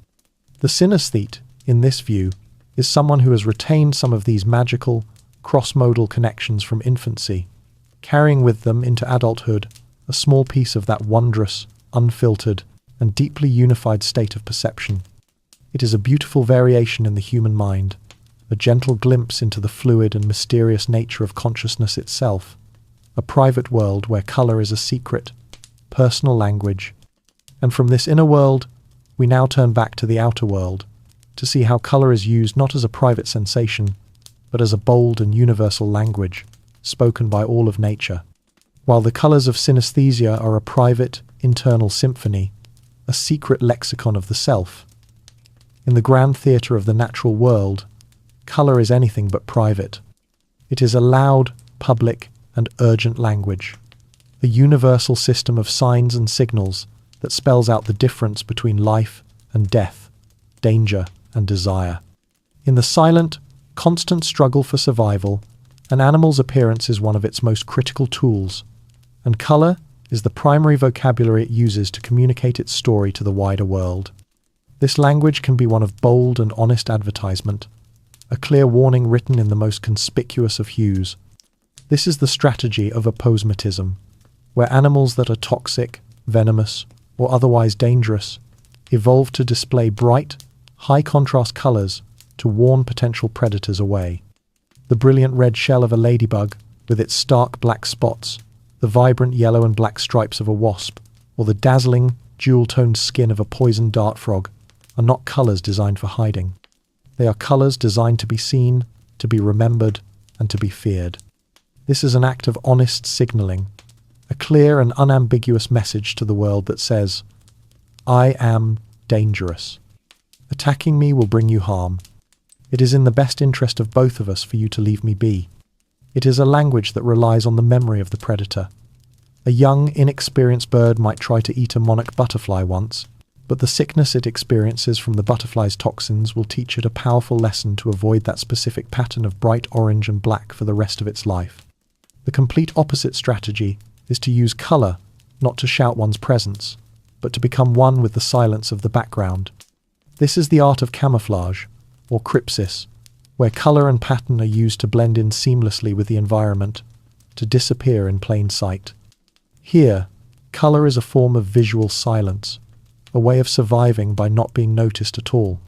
The synesthete, in this view, is someone who has retained some of these magical, cross-modal connections from infancy, carrying with them into adulthood a small piece of that wondrous, unfiltered, and deeply unified state of perception. It is a beautiful variation in the human mind, a gentle glimpse into the fluid and mysterious nature of consciousness itself, a private world where color is a secret, personal language. And from this inner world, we now turn back to the outer world, to see how color is used not as a private sensation, but as a bold and universal language, spoken by all of nature. While the colors of synesthesia are a private, internal symphony, a secret lexicon of the self, in the grand theatre of the natural world, color is anything but private. It is a loud, public, and urgent language, a universal system of signs and signals that spells out the difference between life and death, danger and desire. In the silent, constant struggle for survival, an animal's appearance is one of its most critical tools, and color is the primary vocabulary it uses to communicate its story to the wider world. This language can be one of bold and honest advertisement, a clear warning written in the most conspicuous of hues. This is the strategy of aposematism, where animals that are toxic, venomous, or otherwise dangerous evolve to display bright, high-contrast colors to warn potential predators away. The brilliant red shell of a ladybug, with its stark black spots, the vibrant yellow and black stripes of a wasp, or the dazzling, jewel-toned skin of a poison dart frog, are not colors designed for hiding. They are colors designed to be seen, to be remembered, and to be feared. This is an act of honest signaling, a clear and unambiguous message to the world that says, "I am dangerous. Attacking me will bring you harm. It is in the best interest of both of us for you to leave me be." It is a language that relies on the memory of the predator. A young, inexperienced bird might try to eat a monarch butterfly once, but the sickness it experiences from the butterfly's toxins will teach it a powerful lesson to avoid that specific pattern of bright orange and black for the rest of its life. The complete opposite strategy is to use color, not to shout one's presence, but to become one with the silence of the background. This is the art of camouflage, or crypsis, where color and pattern are used to blend in seamlessly with the environment, to disappear in plain sight. Here, color is a form of visual silence, a way of surviving by not being noticed at all.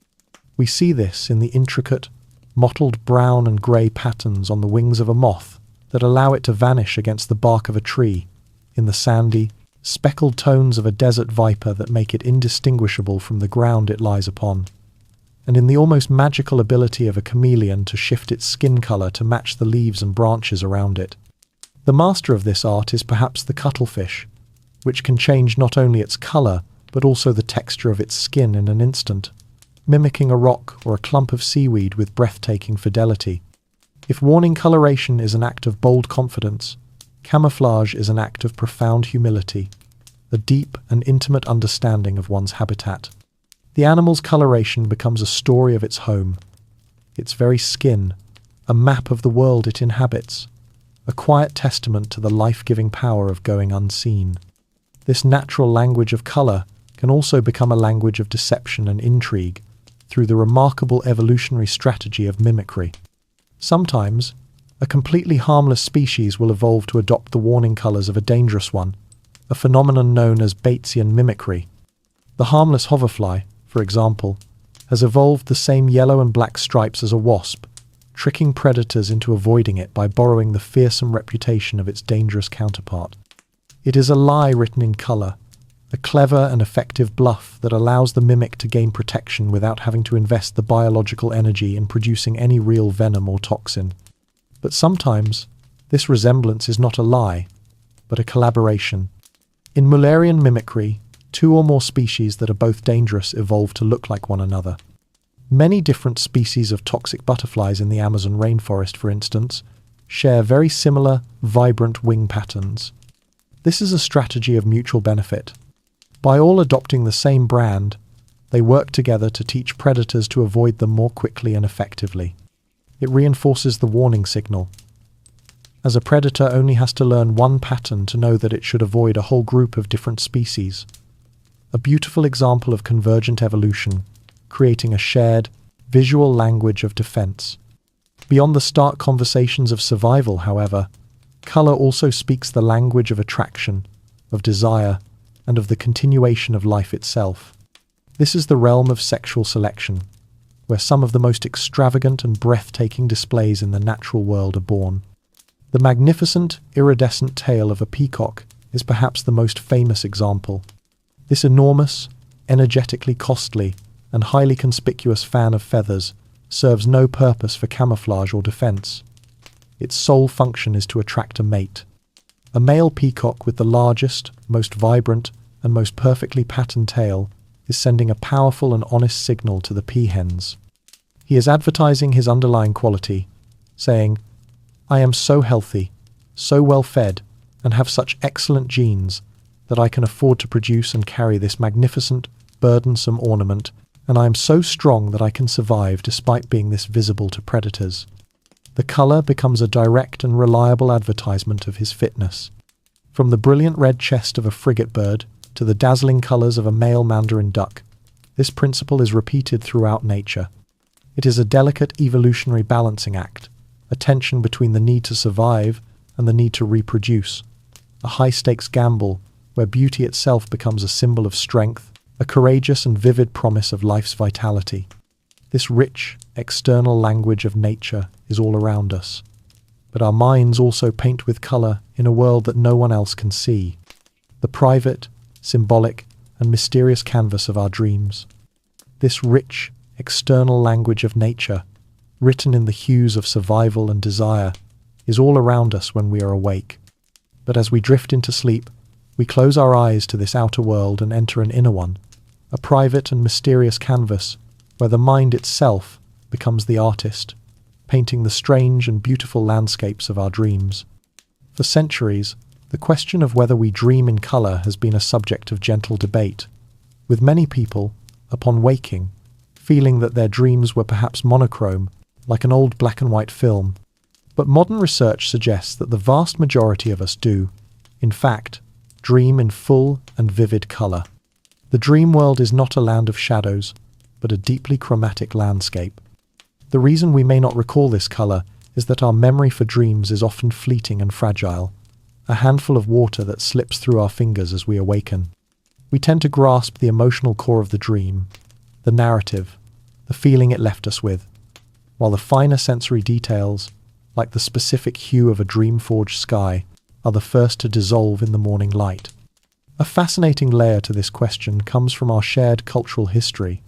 We see this in the intricate, mottled brown and grey patterns on the wings of a moth that allow it to vanish against the bark of a tree, in the sandy, speckled tones of a desert viper that make it indistinguishable from the ground it lies upon, and in the almost magical ability of a chameleon to shift its skin color to match the leaves and branches around it. The master of this art is perhaps the cuttlefish, which can change not only its color, but also the texture of its skin in an instant, mimicking a rock or a clump of seaweed with breathtaking fidelity. If warning coloration is an act of bold confidence, camouflage is an act of profound humility, a deep and intimate understanding of one's habitat. The animal's coloration becomes a story of its home, its very skin, a map of the world it inhabits, a quiet testament to the life-giving power of going unseen. This natural language of color can also become a language of deception and intrigue through the remarkable evolutionary strategy of mimicry. Sometimes, a completely harmless species will evolve to adopt the warning colors of a dangerous one, a phenomenon known as Batesian mimicry. The harmless hoverfly, for example, has evolved the same yellow and black stripes as a wasp, tricking predators into avoiding it by borrowing the fearsome reputation of its dangerous counterpart. It is a lie written in color, a clever and effective bluff that allows the mimic to gain protection without having to invest the biological energy in producing any real venom or toxin. But sometimes, this resemblance is not a lie, but a collaboration. In Mullerian mimicry, two or more species that are both dangerous evolve to look like one another. Many different species of toxic butterflies in the Amazon rainforest, for instance, share very similar, vibrant wing patterns. This is a strategy of mutual benefit. By all adopting the same brand, they work together to teach predators to avoid them more quickly and effectively. It reinforces the warning signal, as a predator only has to learn one pattern to know that it should avoid a whole group of different species. A beautiful example of convergent evolution, creating a shared, visual language of defense. Beyond the stark conversations of survival, however, color also speaks the language of attraction, of desire, and of the continuation of life itself. This is the realm of sexual selection, where some of the most extravagant and breathtaking displays in the natural world are born. The magnificent, iridescent tail of a peacock is perhaps the most famous example. This enormous, energetically costly, and highly conspicuous fan of feathers serves no purpose for camouflage or defense. Its sole function is to attract a mate. A male peacock with the largest, most vibrant, and most perfectly patterned tail is sending a powerful and honest signal to the peahens. He is advertising his underlying quality, saying, "I am so healthy, so well fed, and have such excellent genes that I can afford to produce and carry this magnificent, burdensome ornament, and I am so strong that I can survive despite being this visible to predators." The color becomes a direct and reliable advertisement of his fitness. From the brilliant red chest of a frigate bird to the dazzling colors of a male mandarin duck, this principle is repeated throughout nature. It is a delicate evolutionary balancing act, a tension between the need to survive and the need to reproduce, a high-stakes gamble where beauty itself becomes a symbol of strength, a courageous and vivid promise of life's vitality. This rich, external language of nature is all around us, but our minds also paint with color in a world that no one else can see, the private, symbolic, and mysterious canvas of our dreams. This rich, external language of nature, written in the hues of survival and desire, is all around us when we are awake. But as we drift into sleep, we close our eyes to this outer world and enter an inner one, a private and mysterious canvas where the mind itself becomes the artist, painting the strange and beautiful landscapes of our dreams. For centuries, the question of whether we dream in color has been a subject of gentle debate, with many people, upon waking, feeling that their dreams were perhaps monochrome, like an old black and white film. But modern research suggests that the vast majority of us do, in fact, dream in full and vivid color. The dream world is not a land of shadows, but a deeply chromatic landscape. The reason we may not recall this color is that our memory for dreams is often fleeting and fragile, a handful of water that slips through our fingers as we awaken. We tend to grasp the emotional core of the dream, the narrative, the feeling it left us with, while the finer sensory details, like the specific hue of a dream-forged sky, are the first to dissolve in the morning light. A fascinating layer to this question comes from our shared cultural history.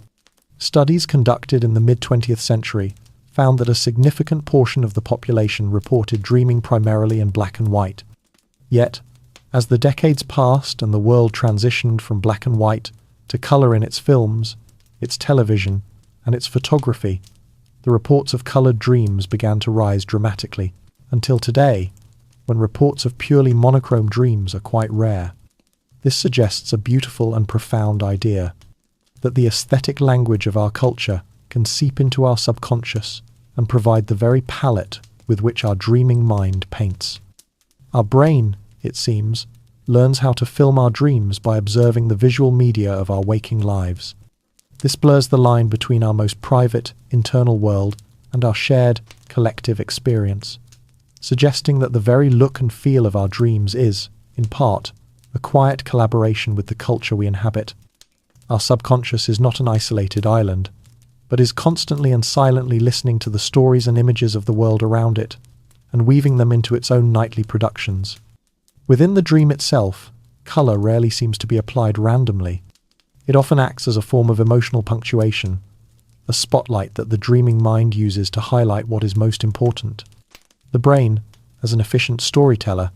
Studies conducted in the mid-20th century found that a significant portion of the population reported dreaming primarily in black and white. Yet, as the decades passed and the world transitioned from black and white to color in its films, its television, and its photography, the reports of colored dreams began to rise dramatically, until today, when reports of purely monochrome dreams are quite rare. This suggests a beautiful and profound idea, that the aesthetic language of our culture can seep into our subconscious and provide the very palette with which our dreaming mind paints. Our brain, it seems, learns how to film our dreams by observing the visual media of our waking lives. This blurs the line between our most private, internal world and our shared, collective experience, suggesting that the very look and feel of our dreams is, in part, a quiet collaboration with the culture we inhabit. Our subconscious is not an isolated island, but is constantly and silently listening to the stories and images of the world around it, and weaving them into its own nightly productions. Within the dream itself, colour rarely seems to be applied randomly. It often acts as a form of emotional punctuation, a spotlight that the dreaming mind uses to highlight what is most important. The brain, as an efficient storyteller,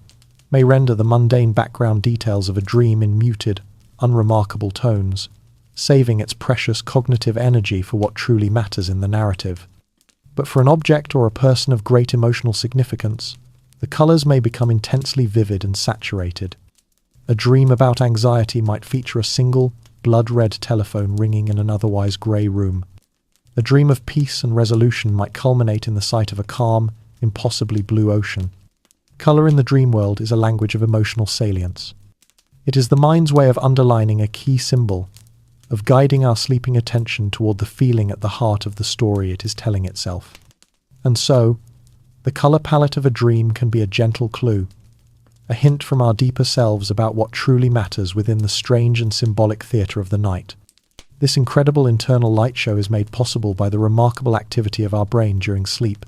may render the mundane background details of a dream in muted, unremarkable tones, saving its precious cognitive energy for what truly matters in the narrative. But for an object or a person of great emotional significance, the colours may become intensely vivid and saturated. A dream about anxiety might feature a single, blood-red telephone ringing in an otherwise grey room. A dream of peace and resolution might culminate in the sight of a calm, impossibly blue ocean. Colour in the dream world is a language of emotional salience. It is the mind's way of underlining a key symbol, of guiding our sleeping attention toward the feeling at the heart of the story it is telling itself. And so, the colour palette of a dream can be a gentle clue, a hint from our deeper selves about what truly matters within the strange and symbolic theatre of the night. This incredible internal light show is made possible by the remarkable activity of our brain during sleep.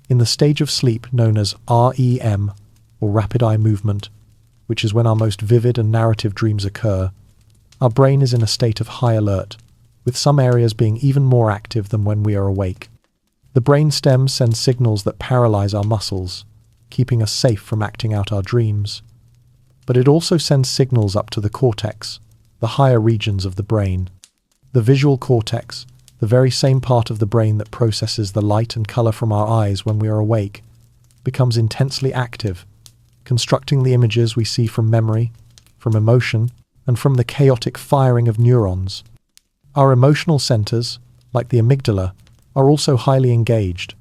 In the stage of sleep known as REM, or rapid eye movement, which is when our most vivid and narrative dreams occur, our brain is in a state of high alert, with some areas being even more active than when we are awake. The brain stem sends signals that paralyze our muscles, keeping us safe from acting out our dreams. But it also sends signals up to the cortex, the higher regions of the brain. The visual cortex, the very same part of the brain that processes the light and colour from our eyes when we are awake, becomes intensely active, constructing the images we see from memory, from emotion, and from the chaotic firing of neurons. Our emotional centres, like the amygdala, are also highly engaged,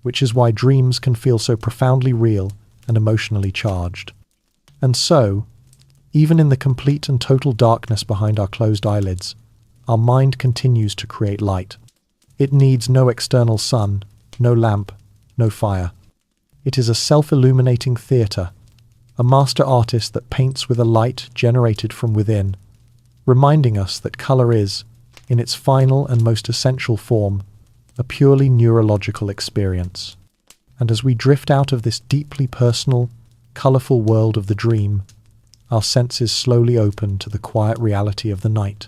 which is why dreams can feel so profoundly real and emotionally charged. And so, even in the complete and total darkness behind our closed eyelids, our mind continues to create light. It needs no external sun, no lamp, no fire. It is a self-illuminating theatre, a master artist that paints with a light generated from within, reminding us that colour is, in its final and most essential form, a purely neurological experience. And as we drift out of this deeply personal, colourful world of the dream, our senses slowly open to the quiet reality of the night,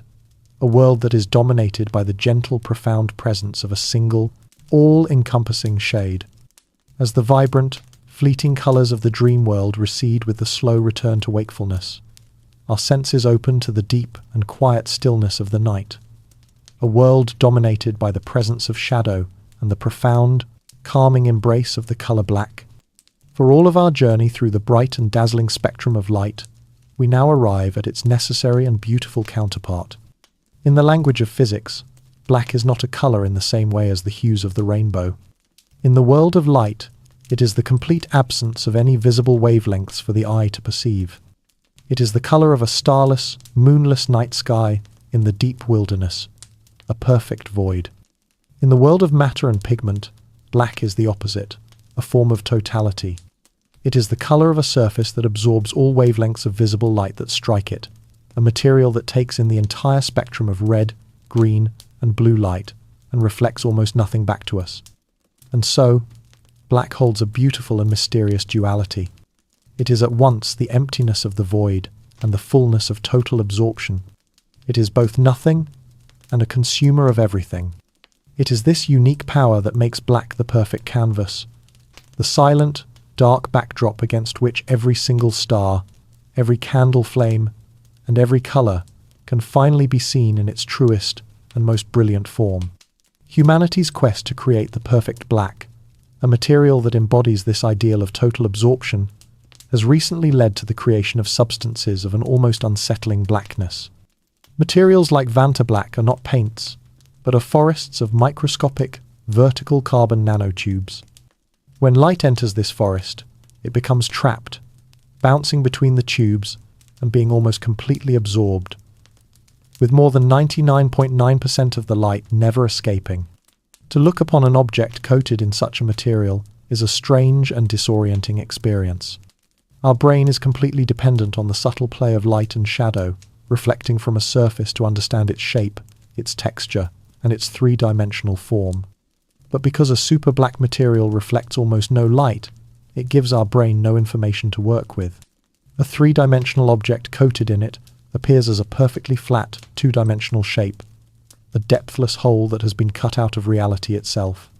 a world that is dominated by the gentle, profound presence of a single, all-encompassing shade. As the vibrant, fleeting colours of the dream world recede with the slow return to wakefulness, our senses open to the deep and quiet stillness of the night, a world dominated by the presence of shadow and the profound, calming embrace of the colour black. For all of our journey through the bright and dazzling spectrum of light, we now arrive at its necessary and beautiful counterpart. In the language of physics, black is not a colour in the same way as the hues of the rainbow. In the world of light, it is the complete absence of any visible wavelengths for the eye to perceive. It is the colour of a starless, moonless night sky in the deep wilderness, a perfect void. In the world of matter and pigment, black is the opposite, a form of totality. It is the colour of a surface that absorbs all wavelengths of visible light that strike it, a material that takes in the entire spectrum of red, green, and blue light and reflects almost nothing back to us. And so, black holds a beautiful and mysterious duality. It is at once the emptiness of the void and the fullness of total absorption. It is both nothing and a consumer of everything. It is this unique power that makes black the perfect canvas, the silent, dark backdrop against which every single star, every candle flame, and every colour can finally be seen in its truest and most brilliant form. Humanity's quest to create the perfect black, a material that embodies this ideal of total absorption, has recently led to the creation of substances of an almost unsettling blackness. Materials like Vantablack are not paints, but are forests of microscopic, vertical carbon nanotubes. When light enters this forest, it becomes trapped, bouncing between the tubes and being almost completely absorbed, with more than 99.9% of the light never escaping. To look upon an object coated in such a material is a strange and disorienting experience. Our brain is completely dependent on the subtle play of light and shadow, reflecting from a surface to understand its shape, its texture, and its three-dimensional form. But because a super black material reflects almost no light, it gives our brain no information to work with. A three-dimensional object coated in it appears as a perfectly flat, two-dimensional shape, a depthless hole that has been cut out of reality itself.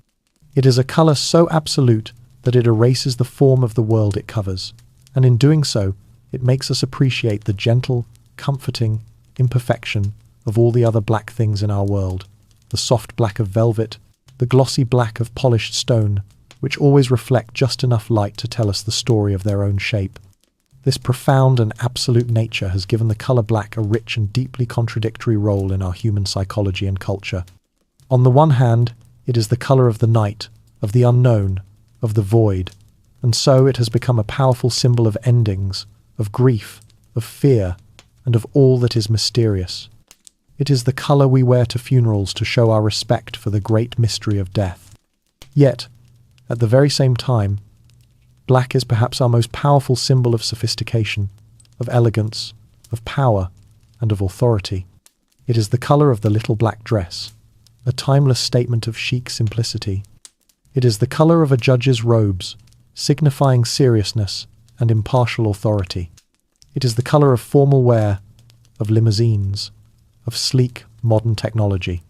It is a color so absolute that it erases the form of the world it covers, and in doing so, it makes us appreciate the gentle, comforting imperfection of all the other black things in our world, the soft black of velvet, the glossy black of polished stone, which always reflect just enough light to tell us the story of their own shape. This profound and absolute nature has given the color black a rich and deeply contradictory role in our human psychology and culture. On the one hand, it is the color of the night, of the unknown, of the void, and so it has become a powerful symbol of endings, of grief, of fear, and of all that is mysterious. It is the color we wear to funerals to show our respect for the great mystery of death. Yet, at the very same time, black is perhaps our most powerful symbol of sophistication, of elegance, of power, and of authority. It is the color of the little black dress, a timeless statement of chic simplicity. It is the color of a judge's robes, signifying seriousness and impartial authority. It is the color of formal wear, of limousines, of sleek, modern technology.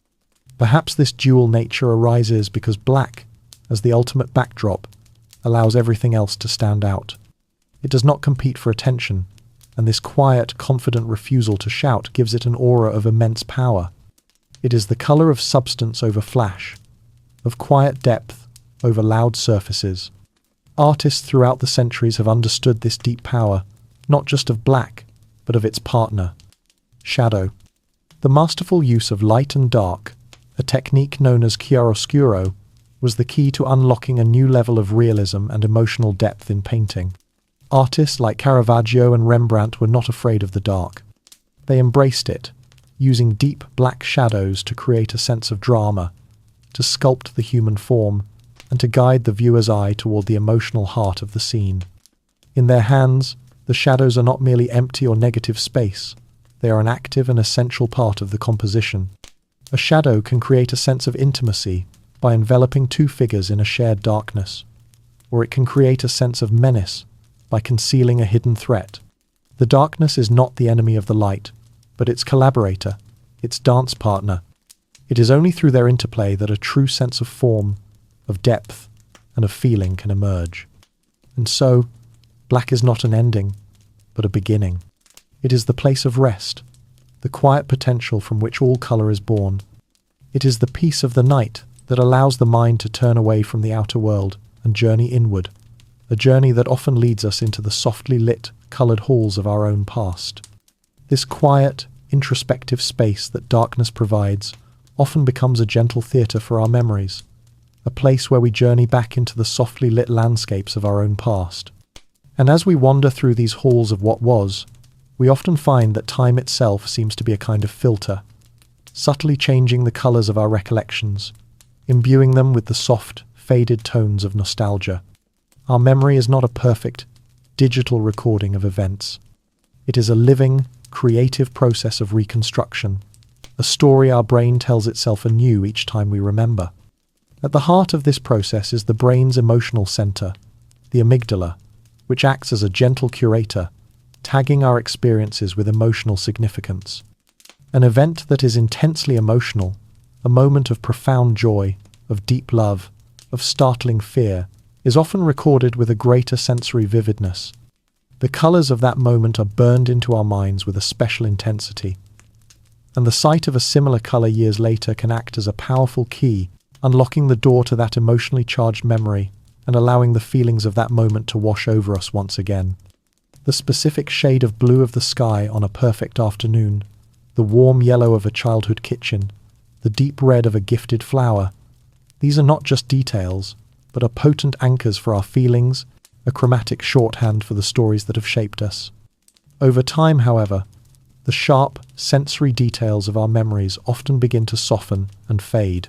Perhaps this dual nature arises because black, as the ultimate backdrop, allows everything else to stand out. It does not compete for attention, and this quiet, confident refusal to shout gives it an aura of immense power. It is the color of substance over flash, of quiet depth over loud surfaces. Artists throughout the centuries have understood this deep power, not just of black, but of its partner, shadow. The masterful use of light and dark, a technique known as chiaroscuro, was the key to unlocking a new level of realism and emotional depth in painting. Artists like Caravaggio and Rembrandt were not afraid of the dark. They embraced it, using deep black shadows to create a sense of drama, to sculpt the human form, and to guide the viewer's eye toward the emotional heart of the scene. In their hands, the shadows are not merely empty or negative space. They are an active and essential part of the composition. A shadow can create a sense of intimacy by enveloping two figures in a shared darkness, or it can create a sense of menace by concealing a hidden threat. The darkness is not the enemy of the light, but its collaborator, its dance partner. It is only through their interplay that a true sense of form, of depth, and of feeling can emerge. And so, black is not an ending, but a beginning. It is the place of rest, the quiet potential from which all color is born. It is the peace of the night that allows the mind to turn away from the outer world and journey inward, a journey that often leads us into the softly lit, colored halls of our own past. This quiet, introspective space that darkness provides often becomes a gentle theater for our memories, a place where we journey back into the softly lit landscapes of our own past. And as we wander through these halls of what was, we often find that time itself seems to be a kind of filter, subtly changing the colors of our recollections, imbuing them with the soft, faded tones of nostalgia. Our memory is not a perfect, digital recording of events. It is a living, creative process of reconstruction, a story our brain tells itself anew each time we remember. At the heart of this process is the brain's emotional center, the amygdala, which acts as a gentle curator, tagging our experiences with emotional significance. An event that is intensely emotional, a moment of profound joy, of deep love, of startling fear, is often recorded with a greater sensory vividness. The colors of that moment are burned into our minds with a special intensity, and the sight of a similar color years later can act as a powerful key, unlocking the door to that emotionally charged memory and allowing the feelings of that moment to wash over us once again. The specific shade of blue of the sky on a perfect afternoon, the warm yellow of a childhood kitchen, the deep red of a gifted flower. These are not just details, but are potent anchors for our feelings, a chromatic shorthand for the stories that have shaped us. Over time, however, the sharp, sensory details of our memories often begin to soften and fade.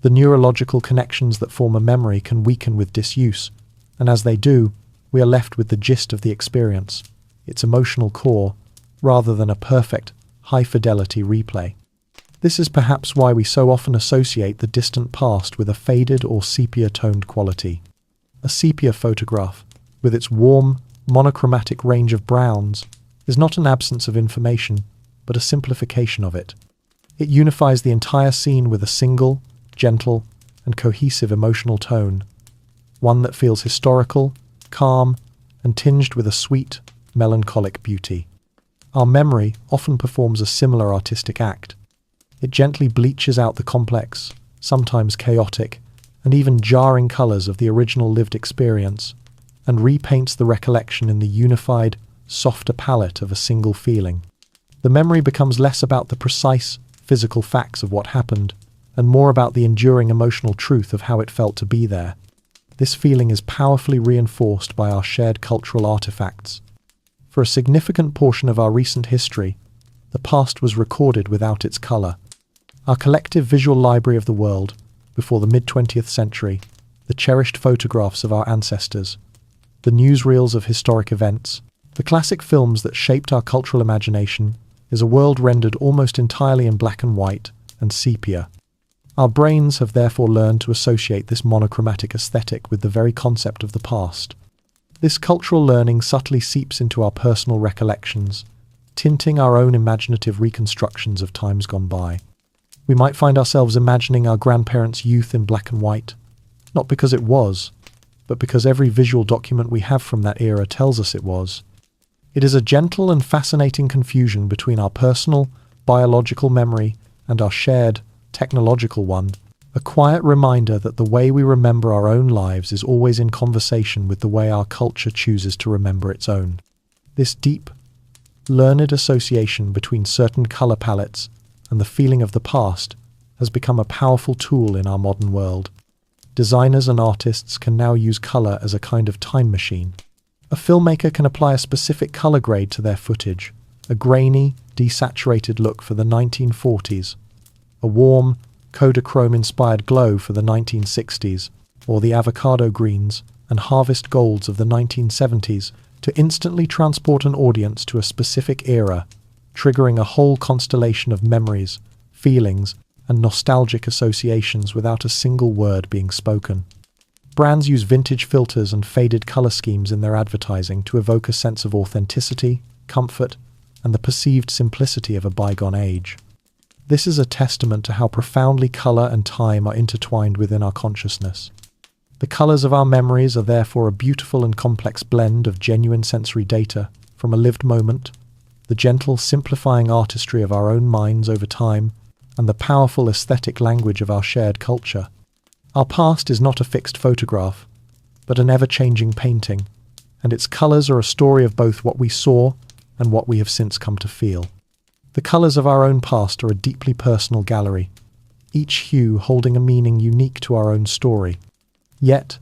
The neurological connections that form a memory can weaken with disuse, and as they do, we are left with the gist of the experience, its emotional core, rather than a perfect, high-fidelity replay. This is perhaps why we so often associate the distant past with a faded or sepia-toned quality. A sepia photograph, with its warm, monochromatic range of browns, is not an absence of information, but a simplification of it. It unifies the entire scene with a single, gentle, and cohesive emotional tone, one that feels historical, calm, and tinged with a sweet, melancholic beauty. Our memory often performs a similar artistic act. It gently bleaches out the complex, sometimes chaotic, and even jarring colours of the original lived experience, and repaints the recollection in the unified, softer palette of a single feeling. The memory becomes less about the precise, physical facts of what happened, and more about the enduring emotional truth of how it felt to be there. This feeling is powerfully reinforced by our shared cultural artifacts. For a significant portion of our recent history, the past was recorded without its colour. Our collective visual library of the world, before the mid-20th century, the cherished photographs of our ancestors, the newsreels of historic events, the classic films that shaped our cultural imagination, is a world rendered almost entirely in black and white and sepia. Our brains have therefore learned to associate this monochromatic aesthetic with the very concept of the past. This cultural learning subtly seeps into our personal recollections, tinting our own imaginative reconstructions of times gone by. We might find ourselves imagining our grandparents' youth in black and white, not because it was, but because every visual document we have from that era tells us it was. It is a gentle and fascinating confusion between our personal, biological memory and our shared, technological one, a quiet reminder that the way we remember our own lives is always in conversation with the way our culture chooses to remember its own. This deep, learned association between certain colour palettes and the feeling of the past has become a powerful tool in our modern world. Designers and artists can now use colour as a kind of time machine. A filmmaker can apply a specific colour grade to their footage, a grainy, desaturated look for the 1940s, a warm, Kodachrome-inspired glow for the 1960s, or the avocado greens and harvest golds of the 1970s to instantly transport an audience to a specific era, triggering a whole constellation of memories, feelings, and nostalgic associations without a single word being spoken. Brands use vintage filters and faded colour schemes in their advertising to evoke a sense of authenticity, comfort, and the perceived simplicity of a bygone age. This is a testament to how profoundly colour and time are intertwined within our consciousness. The colours of our memories are therefore a beautiful and complex blend of genuine sensory data from a lived moment, the gentle, simplifying artistry of our own minds over time, and the powerful aesthetic language of our shared culture. Our past is not a fixed photograph, but an ever-changing painting, and its colours are a story of both what we saw and what we have since come to feel. The colours of our own past are a deeply personal gallery, each hue holding a meaning unique to our own story. Yet,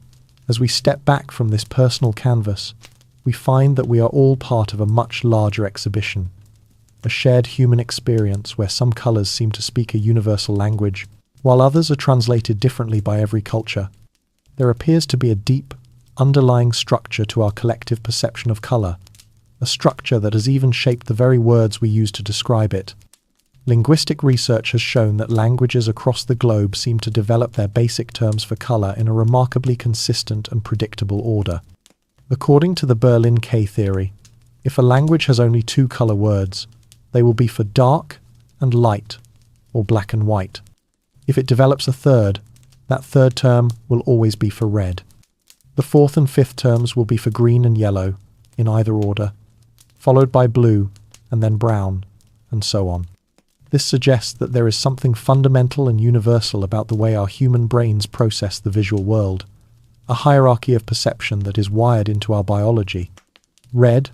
as we step back from this personal canvas, we find that we are all part of a much larger exhibition, a shared human experience where some colours seem to speak a universal language, while others are translated differently by every culture. There appears to be a deep, underlying structure to our collective perception of colour, a structure that has even shaped the very words we use to describe it. Linguistic research has shown that languages across the globe seem to develop their basic terms for colour in a remarkably consistent and predictable order. According to the Berlin K-theory, if a language has only two colour words, they will be for dark and light, or black and white. If it develops a third, that third term will always be for red. The fourth and fifth terms will be for green and yellow, in either order, followed by blue, and then brown, and so on. This suggests that there is something fundamental and universal about the way our human brains process the visual world, a hierarchy of perception that is wired into our biology. Red,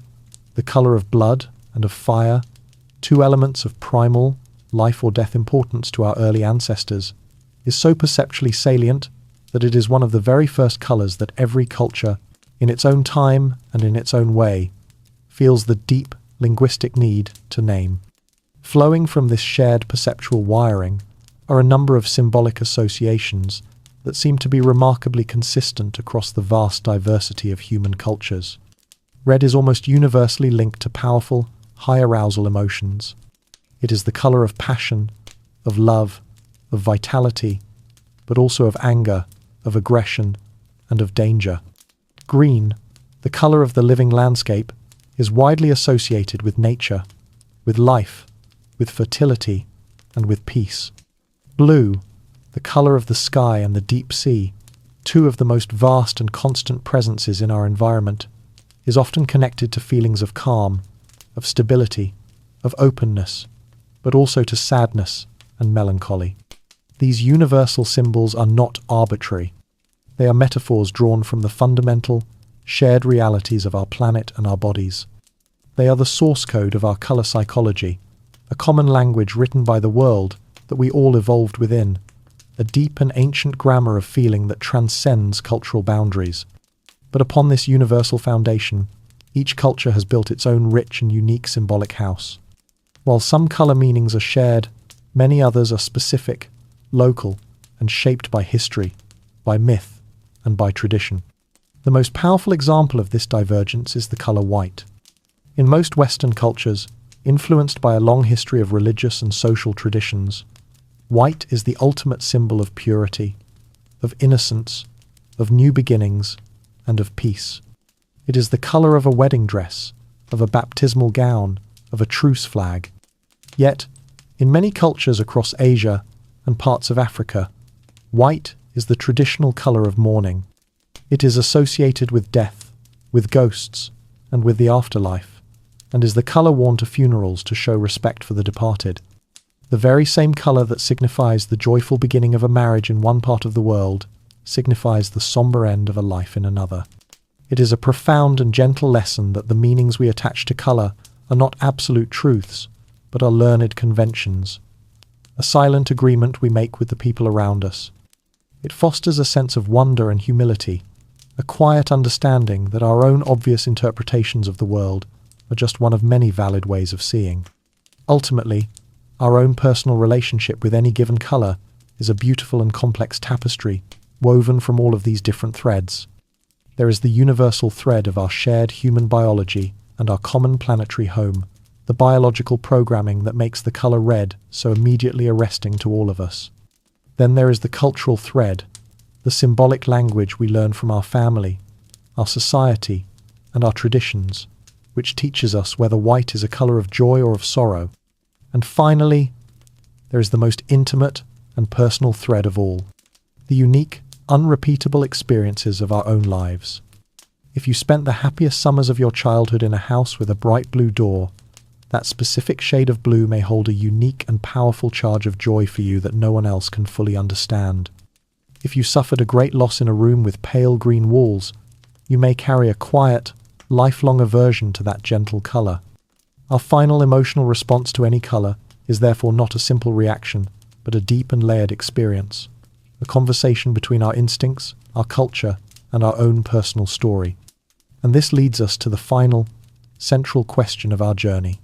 the colour of blood and of fire, two elements of primal, life or death importance to our early ancestors, is so perceptually salient that it is one of the very first colours that every culture, in its own time and in its own way, feels the deep linguistic need to name. Flowing from this shared perceptual wiring are a number of symbolic associations that seem to be remarkably consistent across the vast diversity of human cultures. Red is almost universally linked to powerful, high arousal emotions. It is the colour of passion, of love, of vitality, but also of anger, of aggression, and of danger. Green, the color of the living landscape, is widely associated with nature, with life, with fertility, and with peace. Blue, the color of the sky and the deep sea, two of the most vast and constant presences in our environment, is often connected to feelings of calm, of stability, of openness, but also to sadness and melancholy. These universal symbols are not arbitrary. They are metaphors drawn from the fundamental, shared realities of our planet and our bodies. They are the source code of our color psychology, a common language written by the world that we all evolved within, a deep and ancient grammar of feeling that transcends cultural boundaries. But upon this universal foundation, each culture has built its own rich and unique symbolic house. While some color meanings are shared, many others are specific, local, and shaped by history, by myth, and by tradition. The most powerful example of this divergence is the color white. In most Western cultures, influenced by a long history of religious and social traditions, white is the ultimate symbol of purity, of innocence, of new beginnings, and of peace. It is the color of a wedding dress, of a baptismal gown, of a truce flag. Yet, in many cultures across Asia and parts of Africa, white is the traditional color of mourning. It is associated with death, with ghosts, and with the afterlife, and is the color worn to funerals to show respect for the departed. The very same color that signifies the joyful beginning of a marriage in one part of the world signifies the somber end of a life in another. It is a profound and gentle lesson that the meanings we attach to color are not absolute truths, but are learned conventions, a silent agreement we make with the people around us. It fosters a sense of wonder and humility, a quiet understanding that our own obvious interpretations of the world are just one of many valid ways of seeing. Ultimately, our own personal relationship with any given color is a beautiful and complex tapestry woven from all of these different threads. There is the universal thread of our shared human biology and our common planetary home, the biological programming that makes the color red so immediately arresting to all of us. Then there is the cultural thread, the symbolic language we learn from our family, our society, and our traditions, which teaches us whether white is a color of joy or of sorrow. And finally, there is the most intimate and personal thread of all, the unique, unrepeatable experiences of our own lives. If you spent the happiest summers of your childhood in a house with a bright blue door, that specific shade of blue may hold a unique and powerful charge of joy for you that no one else can fully understand. If you suffered a great loss in a room with pale green walls, you may carry a quiet, lifelong aversion to that gentle color. Our final emotional response to any color is therefore not a simple reaction, but a deep and layered experience, a conversation between our instincts, our culture, and our own personal story. And this leads us to the final, central question of our journey.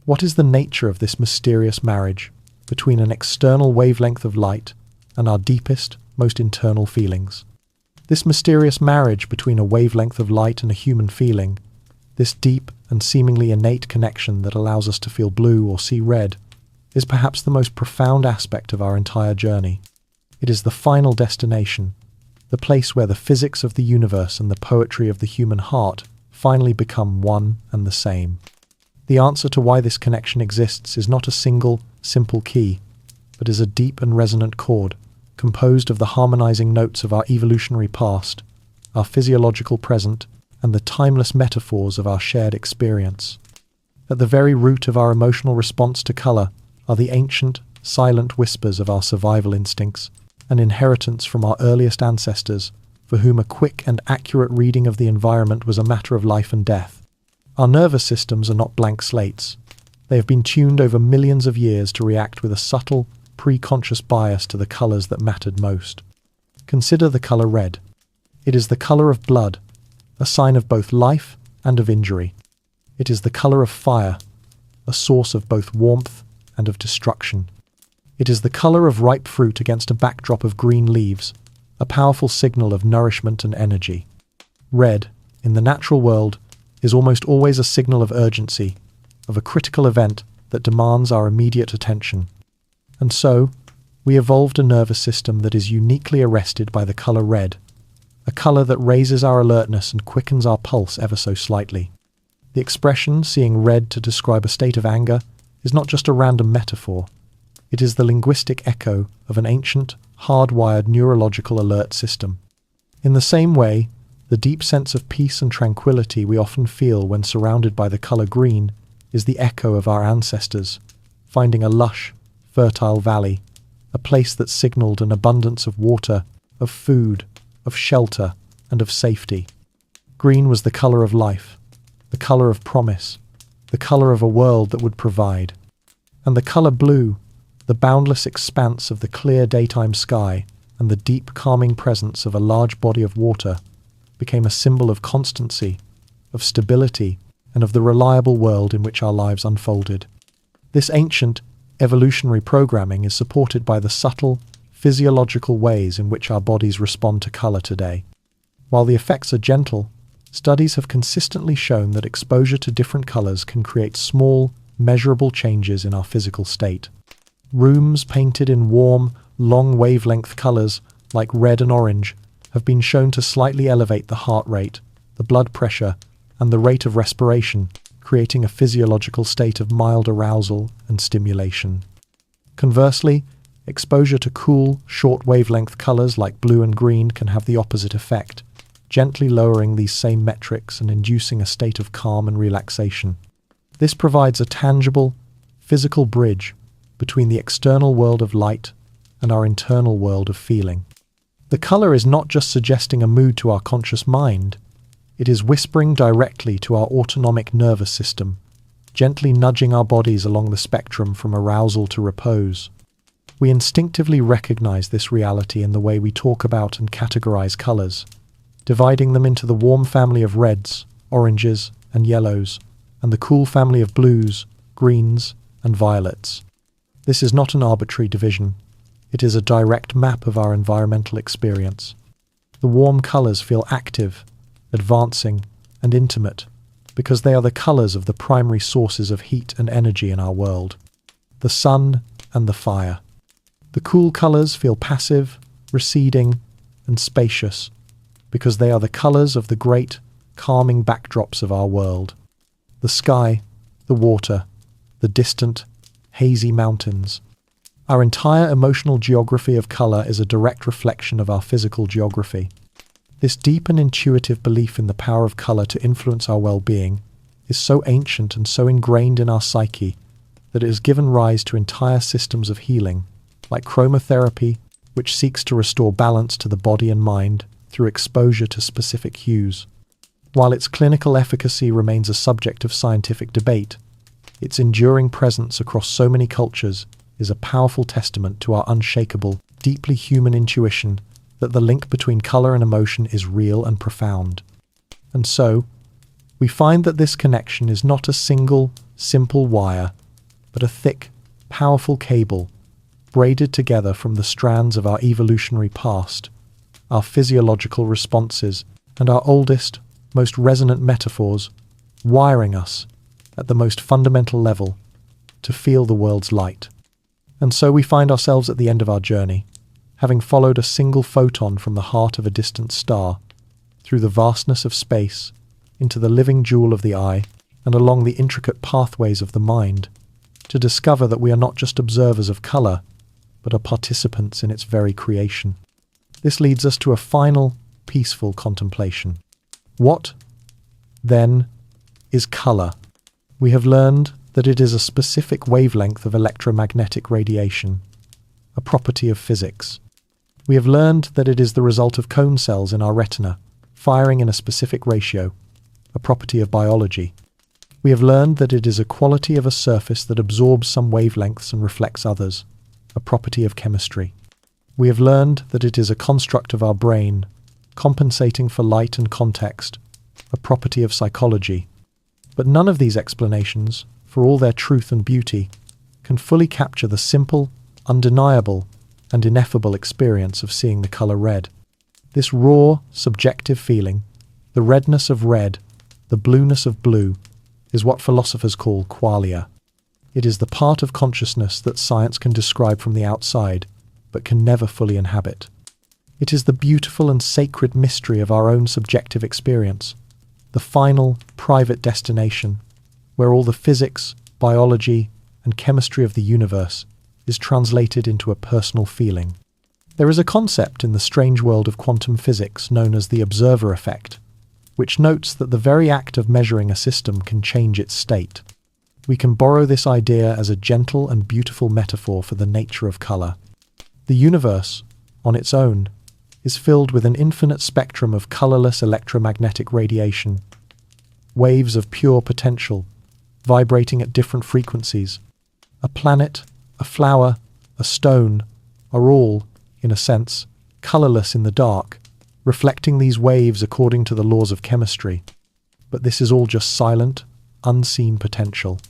What is the nature of this mysterious marriage between an external wavelength of light and our deepest, most internal feelings? This mysterious marriage between a wavelength of light and a human feeling, this deep and seemingly innate connection that allows us to feel blue or see red, is perhaps the most profound aspect of our entire journey. It is the final destination, the place where the physics of the universe and the poetry of the human heart finally become one and the same. The answer to why this connection exists is not a single, simple key, but is a deep and resonant chord, composed of the harmonizing notes of our evolutionary past, our physiological present, and the timeless metaphors of our shared experience. At the very root of our emotional response to color are the ancient, silent whispers of our survival instincts, an inheritance from our earliest ancestors, for whom a quick and accurate reading of the environment was a matter of life and death. Our nervous systems are not blank slates. They have been tuned over millions of years to react with a subtle, pre-conscious bias to the colors that mattered most. Consider the color red. It is the color of blood, a sign of both life and of injury. It is the color of fire, a source of both warmth and of destruction. It is the color of ripe fruit against a backdrop of green leaves, a powerful signal of nourishment and energy. Red, in the natural world, is almost always a signal of urgency, of a critical event that demands our immediate attention. And so, we evolved a nervous system that is uniquely arrested by the color red, a color that raises our alertness and quickens our pulse ever so slightly. The expression, seeing red to describe a state of anger, is not just a random metaphor. It is the linguistic echo of an ancient, hardwired neurological alert system. In the same way, the deep sense of peace and tranquility we often feel when surrounded by the color green is the echo of our ancestors, finding a lush, fertile valley, a place that signaled an abundance of water, of food, of shelter, and of safety. Green was the color of life, the color of promise, the color of a world that would provide. And the color blue, the boundless expanse of the clear daytime sky and the deep calming presence of a large body of water, became a symbol of constancy, of stability, and of the reliable world in which our lives unfolded. This ancient, evolutionary programming is supported by the subtle, physiological ways in which our bodies respond to color today. While the effects are gentle, studies have consistently shown that exposure to different colors can create small, measurable changes in our physical state. Rooms painted in warm, long wavelength colors, like red and orange, have been shown to slightly elevate the heart rate, the blood pressure, and the rate of respiration, creating a physiological state of mild arousal and stimulation. Conversely, exposure to cool, short wavelength colors like blue and green can have the opposite effect, gently lowering these same metrics and inducing a state of calm and relaxation. This provides a tangible, physical bridge between the external world of light and our internal world of feeling. The color is not just suggesting a mood to our conscious mind, it is whispering directly to our autonomic nervous system, gently nudging our bodies along the spectrum from arousal to repose. We instinctively recognize this reality in the way we talk about and categorize colors, dividing them into the warm family of reds, oranges, and yellows, and the cool family of blues, greens, and violets. This is not an arbitrary division. It is a direct map of our environmental experience. The warm colors feel active, advancing, and intimate, because they are the colors of the primary sources of heat and energy in our world, the sun and the fire. The cool colors feel passive, receding, and spacious, because they are the colors of the great, calming backdrops of our world. The sky, the water, the distant, hazy mountains. Our entire emotional geography of color is a direct reflection of our physical geography. This deep and intuitive belief in the power of color to influence our well-being is so ancient and so ingrained in our psyche that it has given rise to entire systems of healing, like chromotherapy, which seeks to restore balance to the body and mind through exposure to specific hues. While its clinical efficacy remains a subject of scientific debate, its enduring presence across so many cultures is a powerful testament to our unshakable, deeply human intuition that the link between color and emotion is real and profound. And so, we find that this connection is not a single, simple wire, but a thick, powerful cable, braided together from the strands of our evolutionary past, our physiological responses, and our oldest, most resonant metaphors, wiring us, at the most fundamental level, to feel the world's light. And so we find ourselves at the end of our journey, having followed a single photon from the heart of a distant star, through the vastness of space, into the living jewel of the eye, and along the intricate pathways of the mind, to discover that we are not just observers of color, but are participants in its very creation. This leads us to a final, peaceful contemplation. What, then, is color? We have learned that it is a specific wavelength of electromagnetic radiation, a property of physics. We have learned that it is the result of cone cells in our retina, firing in a specific ratio, a property of biology. We have learned that it is a quality of a surface that absorbs some wavelengths and reflects others, a property of chemistry. We have learned that it is a construct of our brain, compensating for light and context, a property of psychology. But none of these explanations, for all their truth and beauty, can fully capture the simple, undeniable, and ineffable experience of seeing the color red. This raw, subjective feeling, the redness of red, the blueness of blue, is what philosophers call qualia. It is the part of consciousness that science can describe from the outside, but can never fully inhabit. It is the beautiful and sacred mystery of our own subjective experience, the final, private destination, where all the physics, biology, and chemistry of the universe is translated into a personal feeling. There is a concept in the strange world of quantum physics known as the observer effect, which notes that the very act of measuring a system can change its state. We can borrow this idea as a gentle and beautiful metaphor for the nature of color. The universe, on its own, is filled with an infinite spectrum of colorless electromagnetic radiation, waves of pure potential, vibrating at different frequencies. A planet, a flower, a stone are all, in a sense, colorless in the dark, reflecting these waves according to the laws of chemistry. But this is all just silent, unseen potential.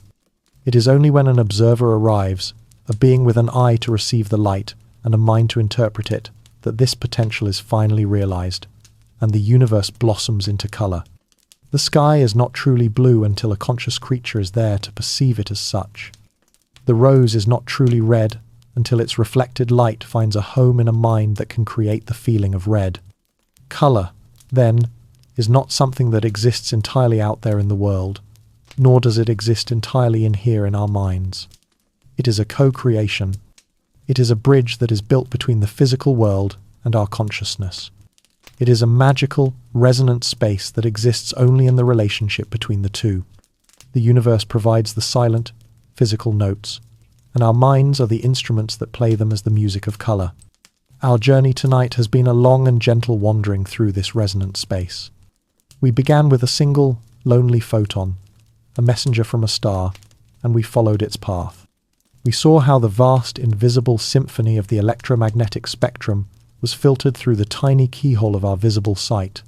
It is only when an observer arrives, a being with an eye to receive the light and a mind to interpret it, that this potential is finally realized, and the universe blossoms into color. The sky is not truly blue until a conscious creature is there to perceive it as such. The rose is not truly red until its reflected light finds a home in a mind that can create the feeling of red. Color, then, is not something that exists entirely out there in the world, nor does it exist entirely in here in our minds. It is a co-creation. It is a bridge that is built between the physical world and our consciousness. It is a magical, resonant space that exists only in the relationship between the two. The universe provides the silent, physical notes, and our minds are the instruments that play them as the music of color. Our journey tonight has been a long and gentle wandering through this resonant space. We began with a single, lonely photon, a messenger from a star, and we followed its path. We saw how the vast, invisible symphony of the electromagnetic spectrum was filtered through the tiny keyhole of our visible sight.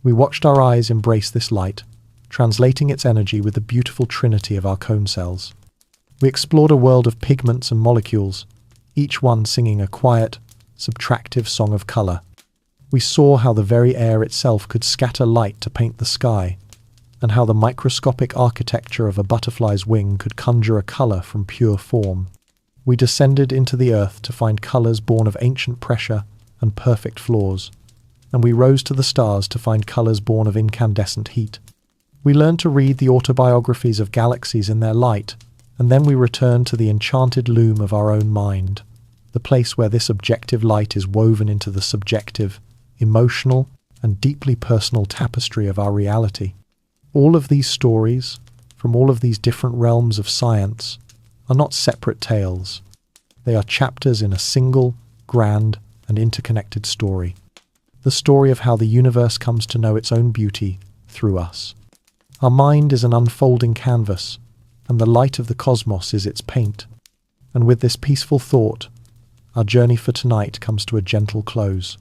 We watched our eyes embrace this light, translating its energy with the beautiful trinity of our cone cells. We explored a world of pigments and molecules, each one singing a quiet, subtractive song of color. We saw how the very air itself could scatter light to paint the sky, and how the microscopic architecture of a butterfly's wing could conjure a color from pure form. We descended into the earth to find colors born of ancient pressure and perfect flaws, and we rose to the stars to find colors born of incandescent heat. We learned to read the autobiographies of galaxies in their light, and then we returned to the enchanted loom of our own mind, the place where this objective light is woven into the subjective, emotional, and deeply personal tapestry of our reality. All of these stories, from all of these different realms of science, are not separate tales. They are chapters in a single, grand, and interconnected story. The story of how the universe comes to know its own beauty through us. Our mind is an unfolding canvas, and the light of the cosmos is its paint. And with this peaceful thought, our journey for tonight comes to a gentle close.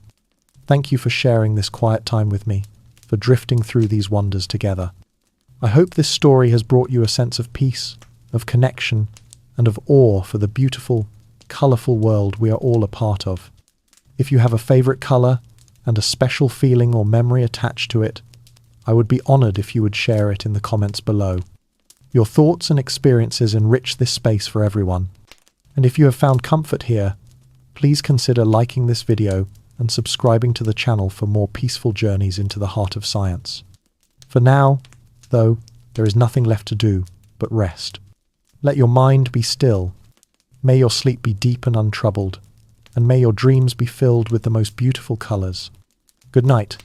Thank you for sharing this quiet time with me, for drifting through these wonders together. I hope this story has brought you a sense of peace, of connection, and of awe for the beautiful, colorful world we are all a part of. If you have a favorite color and a special feeling or memory attached to it, I would be honored if you would share it in the comments below. Your thoughts and experiences enrich this space for everyone. And if you have found comfort here, please consider liking this video and subscribing to the channel for more peaceful journeys into the heart of science. For now, though, there is nothing left to do but rest. Let your mind be still. May your sleep be deep and untroubled, and may your dreams be filled with the most beautiful colors. Good night.